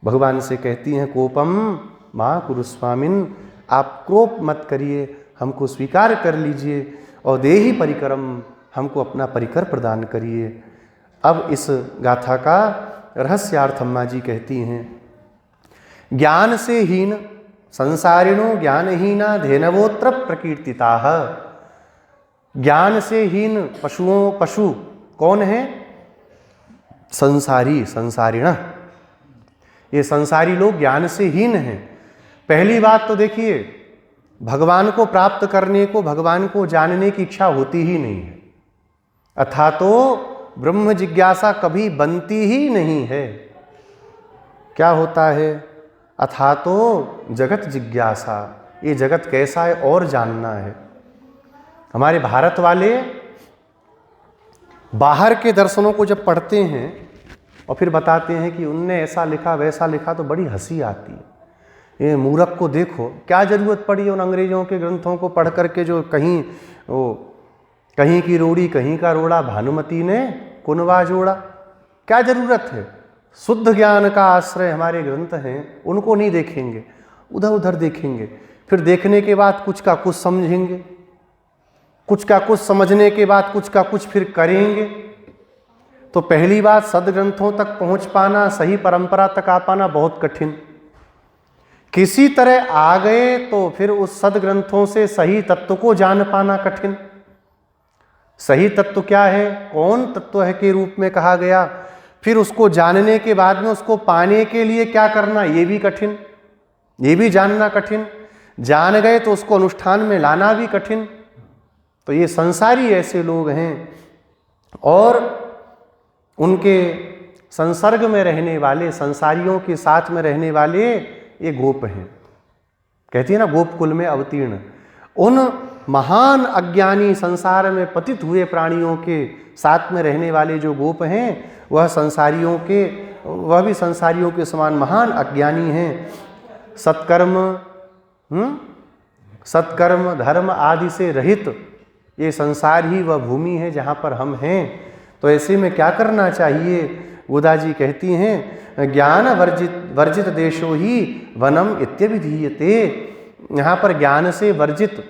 भगवान से कहती हैं कोपम माँ कुरु स्वामिन, आप कोप मत करिए, हमको स्वीकार कर लीजिए, और देहि परिकरम, हमको अपना परिकर प्रदान करिए। अब इस गाथा का रहस्यार्थ अम्मा जी कहती हैं, ज्ञान से हीन संसारिणो ज्ञानहीना धेनवोत्र प्रकीर्तिताः। ज्ञान से हीन पशु कौन है? संसारी, संसारिण। ये संसारी लोग ज्ञान से हीन हैं। पहली बात तो देखिए, भगवान को प्राप्त करने को, भगवान को जानने की इच्छा होती ही नहीं है, अथा तो ब्रह्म जिज्ञासा कभी बनती ही नहीं है। क्या होता है? अथा तो जगत जिज्ञासा, ये जगत कैसा है और जानना है। हमारे भारत वाले बाहर के दर्शनों को जब पढ़ते हैं और फिर बताते हैं कि उनने ऐसा लिखा वैसा लिखा, तो बड़ी हंसी आती है। ये मूर्ख को देखो, क्या जरूरत पड़ी उन अंग्रेजों के ग्रंथों को पढ़ करके, जो कहीं की रोड़ी कहीं का रोड़ा, भानुमती ने कुनवा जोड़ा। क्या जरूरत है? शुद्ध ज्ञान का आश्रय हमारे ग्रंथ हैं, उनको नहीं देखेंगे, उधर उधर देखेंगे, फिर देखने के बाद कुछ का कुछ समझेंगे, कुछ का कुछ समझने के बाद कुछ का कुछ फिर करेंगे। तो पहली बात, सदग्रंथों तक पहुंच पाना, सही परंपरा तक आ पाना बहुत कठिन। किसी तरह आ गए तो फिर उस सदग्रंथों से सही तत्व को जान पाना कठिन। सही तत्व क्या है, कौन तत्व है के रूप में कहा गया, फिर उसको जानने के बाद में उसको पाने के लिए क्या करना, ये भी कठिन, ये भी जानना कठिन। जान गए तो उसको अनुष्ठान में लाना भी कठिन। तो ये संसारी ऐसे लोग हैं, और उनके संसर्ग में रहने वाले, संसारियों के साथ में रहने वाले ये गोप हैं। कहती है ना, गोप कुल में अवतीर्ण। उन महान अज्ञानी संसार में पतित हुए प्राणियों के साथ में रहने वाले जो गोप हैं, वह भी संसारियों के समान महान अज्ञानी हैं। सत्कर्म धर्म आदि से रहित ये संसार ही वह भूमि है जहाँ पर हम हैं। तो ऐसे में क्या करना चाहिए? गोदा जी कहती हैं, ज्ञान वर्जित देशो ही वनम इत्यभिधीयते। यहाँ पर ज्ञान से वर्जित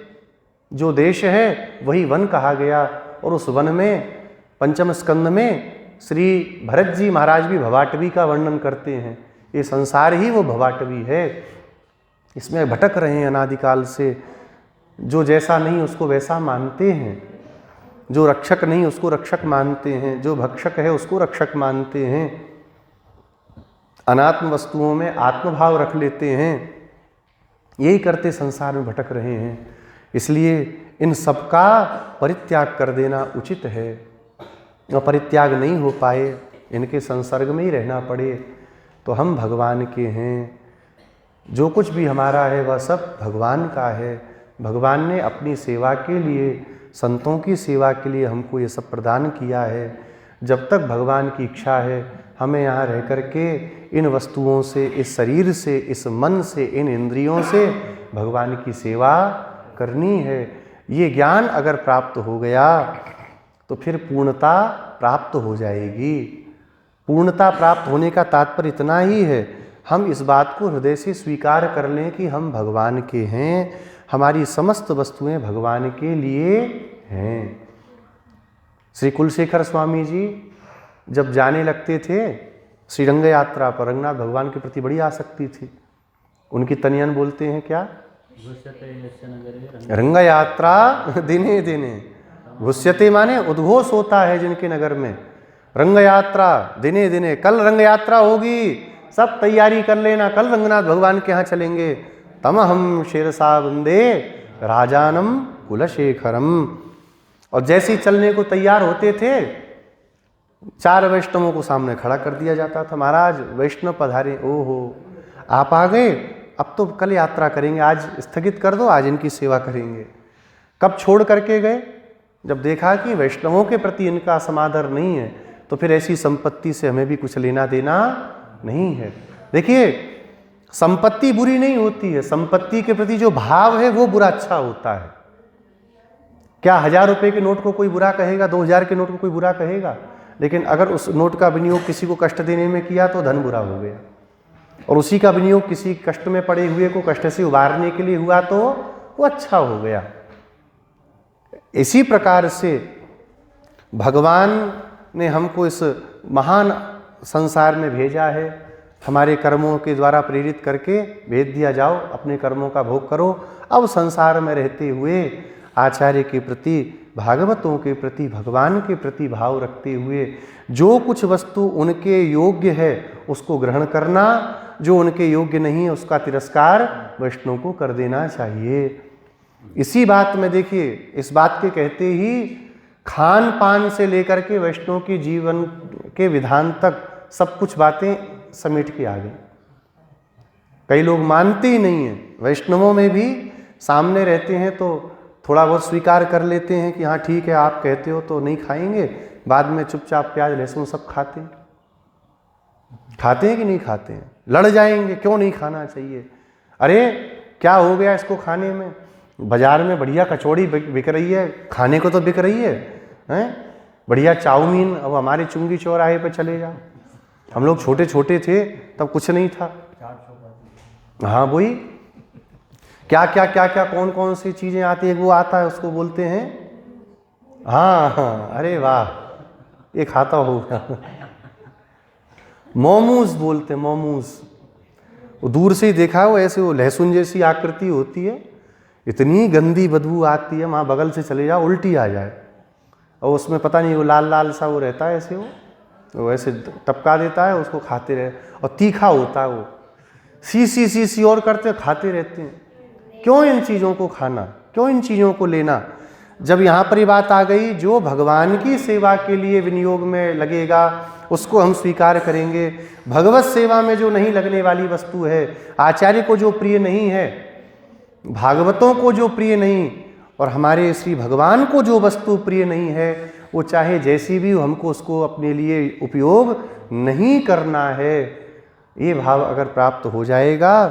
जो देश है वही वन कहा गया। और उस वन में पंचम स्कंद में श्री भरत जी महाराज भी भवाटवी का वर्णन करते हैं। ये संसार ही वो भवाटवी है। इसमें भटक रहे हैं अनादिकाल से। जो जैसा नहीं उसको वैसा मानते हैं, जो रक्षक नहीं उसको रक्षक मानते हैं, जो भक्षक है उसको रक्षक मानते हैं, अनात्म वस्तुओं में आत्मभाव रख लेते हैं। यही करते संसार में भटक रहे हैं। इसलिए इन सबका परित्याग कर देना उचित है। और परित्याग नहीं हो पाए, इनके संसर्ग में ही रहना पड़े, तो हम भगवान के हैं। जो कुछ भी हमारा है वह सब भगवान का है। भगवान ने अपनी सेवा के लिए, संतों की सेवा के लिए हमको ये सब प्रदान किया है। जब तक भगवान की इच्छा है हमें यहाँ रह कर के इन वस्तुओं से, इस शरीर से, इस मन से, इन इंद्रियों से भगवान की सेवा करनी है। ये ज्ञान अगर प्राप्त हो गया तो फिर पूर्णता प्राप्त हो जाएगी। पूर्णता प्राप्त होने का तात्पर्य इतना ही है, हम इस बात को हृदय से स्वीकार कर लें कि हम भगवान के हैं, हमारी समस्त वस्तुएं भगवान के लिए हैं। श्री कुलशेखर स्वामी जी जब जाने लगते थे श्रीरंग यात्रा पर, रंगनाथ भगवान के प्रति बड़ी आसक्ति थी। उनकी तनियन बोलते हैं क्या, रंग यात्रा दिने दिने, घुस्यते माने उद्घोष होता है जिनके नगर में। रंग यात्रा दिने दिने, कल रंग यात्रा होगी, सब तैयारी कर लेना, कल रंगनाथ भगवान के यहाँ चलेंगे। तमहम शिरसा वंदे राजानम कुलशेखरम। और जैसे ही चलने को तैयार होते थे 4 वैष्णवों को सामने खड़ा कर दिया जाता था। महाराज वैष्णव पधारे। ओहो, आप आ गए, अब तो कल यात्रा करेंगे, आज स्थगित कर दो, आज इनकी सेवा करेंगे। कब छोड़ करके गए, जब देखा कि वैष्णवों के प्रति इनका समादर नहीं है, तो फिर ऐसी संपत्ति से हमें भी कुछ लेना देना नहीं है। देखिए, संपत्ति बुरी नहीं होती है, संपत्ति के प्रति जो भाव है वो बुरा अच्छा होता है। क्या 1000 रुपए के नोट को कोई बुरा कहेगा, 2000 के नोट को कोई बुरा कहेगा? लेकिन अगर उस नोट का विनियोग किसी को कष्ट देने में किया तो धन बुरा हो गया, और उसी का विनियोग किसी कष्ट में पड़े हुए को कष्ट से उबारने के लिए हुआ तो वो अच्छा हो गया। इसी प्रकार से भगवान ने हमको इस महान संसार में भेजा है, हमारे कर्मों के द्वारा प्रेरित करके भेज दिया, जाओ अपने कर्मों का भोग करो। अब संसार में रहते हुए आचार्य के प्रति, भागवतों के प्रति, भगवान के प्रति भाव रखते हुए जो कुछ वस्तु उनके योग्य है उसको ग्रहण करना, जो उनके योग्य नहीं है उसका तिरस्कार वैष्णव को कर देना चाहिए। इसी बात में देखिए, इस बात के कहते ही खान पान से लेकर के वैष्णव के जीवन के विधान तक सब कुछ बातें समेट के आ गई। कई लोग मानते ही नहीं हैं, वैष्णवों में भी सामने रहते हैं तो थोड़ा बहुत स्वीकार कर लेते हैं कि हाँ ठीक है, आप कहते हो तो नहीं खाएंगे, बाद में चुपचाप प्याज लहसुन सब खाते हैं। खाते हैं कि नहीं खाते हैं? लड़ जाएंगे, क्यों नहीं खाना चाहिए, अरे क्या हो गया इसको खाने में, बाजार में बढ़िया कचौड़ी बिक रही है, खाने को तो बिक रही है, हैं? बढ़िया चाउमीन, अब हमारे चुंगी चौराहे पे चले जाओ, हम लोग छोटे छोटे थे तब कुछ नहीं था। हाँ वही, क्या क्या क्या क्या कौन कौन सी चीजें आती है, वो आता है उसको बोलते हैं, हाँ हाँ, अरे वाह, ये खाता होगा, मोमोज बोलते हैं, मोमोज। वो दूर से ही देखा, वो ऐसे वो लहसुन जैसी आकृति होती है, इतनी गंदी बदबू आती है, वहाँ बगल से चले जाओ उल्टी आ जाए। और उसमें पता नहीं वो लाल लाल सा वो रहता है, ऐसे वो ऐसे टपका देता है, उसको खाते रहे, और तीखा होता है वो, सी और करते खाते रहते हैं। क्यों इन चीज़ों को खाना, क्यों इन चीज़ों को लेना? जब यहाँ पर ये बात आ गई, जो भगवान की सेवा के लिए विनियोग में लगेगा उसको हम स्वीकार करेंगे। भगवत सेवा में जो नहीं लगने वाली वस्तु है, आचार्य को जो प्रिय नहीं है, भागवतों को जो प्रिय नहीं, और हमारे श्री भगवान को जो वस्तु प्रिय नहीं है, वो चाहे जैसी भी हो, हमको उसको अपने लिए उपयोग नहीं करना है। ये भाव अगर प्राप्त हो जाएगा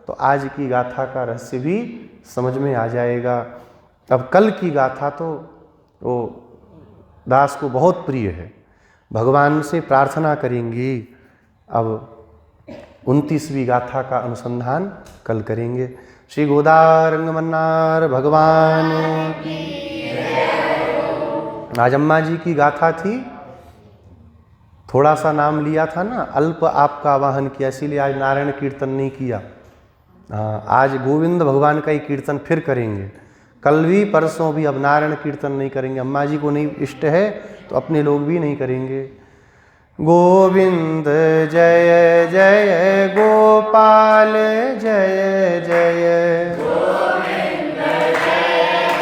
तो आज की गाथा का रहस्य भी समझ में आ जाएगा। अब कल की गाथा तो वो दास को बहुत प्रिय है, भगवान से प्रार्थना करेंगी। अब 29वीं गाथा का अनुसंधान कल करेंगे। श्री गोदारंग मन्नार भगवान की। आज अम्मा जी की गाथा थी, थोड़ा सा नाम लिया था ना, अल्प आपका आवाहन किया, इसीलिए आज नारायण कीर्तन नहीं किया। हाँ, आज गोविंद भगवान का ही कीर्तन फिर करेंगे। कल भी परसों भी अब नारायण कीर्तन नहीं करेंगे। अम्मा जी को नहीं इष्ट है तो अपने लोग भी नहीं करेंगे। गोविंद जय जय गोपाल जय जय, गोविंद जय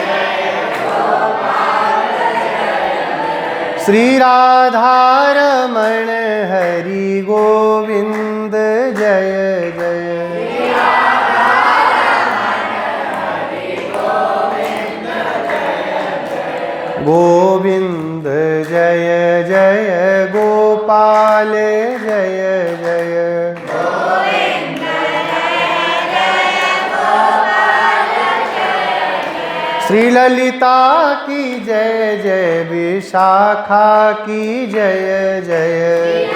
जय गोपाल जय, श्री राधा रमण हरि गोविंद जय जय, गोविंद जय जय गोपाल जय जय, गोविंद जय जय गोपाल जय जय, श्री ललिता की जय जय, विशाखा की जय जय,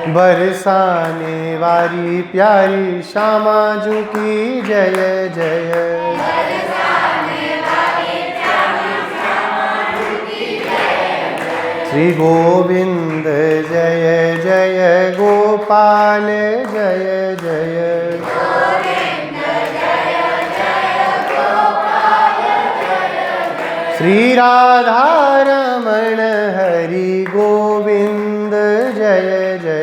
बरसाने वाली प्यारी श्यामा जू की जय जय, बरसाने वाली प्यारी श्यामा जू की जय जय, श्री गोविंद जय जय गोपाल जय जय, गोविंद जय जय गोपाल जय जय, श्री राधा रमण हरि गोविंद जय जय,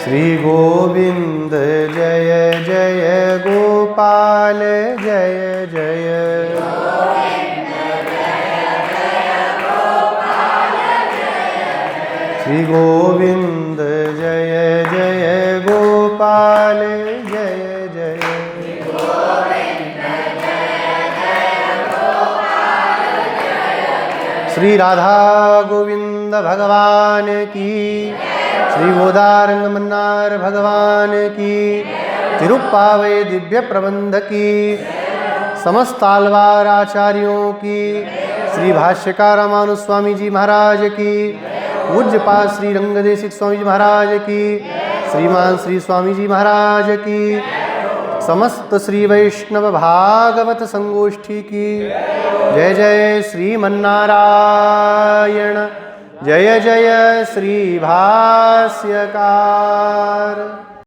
श्री गोविंद जय जय गोपाल जय जय, गोविंद जय जय गोपाल जय जय, श्री गोविंद जय जय गोपाल जय जय, गोविंद जय जय गोपाल जय जय, श्री राधा गोविंद भगवान की, श्री गोदारंग मन्नार भगवान की, तिरुप्पावै दिव्य प्रबंध की, समस्त आलवार आचार्यों की, श्री भाष्यकार रामानुज स्वामी जी महाराज की, पूज्यपाद श्री रंगदेशिक स्वामी जी महाराज की, श्रीमान श्री स्वामी जी महाराज की, समस्त श्री वैष्णव भागवत संगोष्ठी की जय जय श्रीमन्नारायण, जय जय श्री भाष्यकार।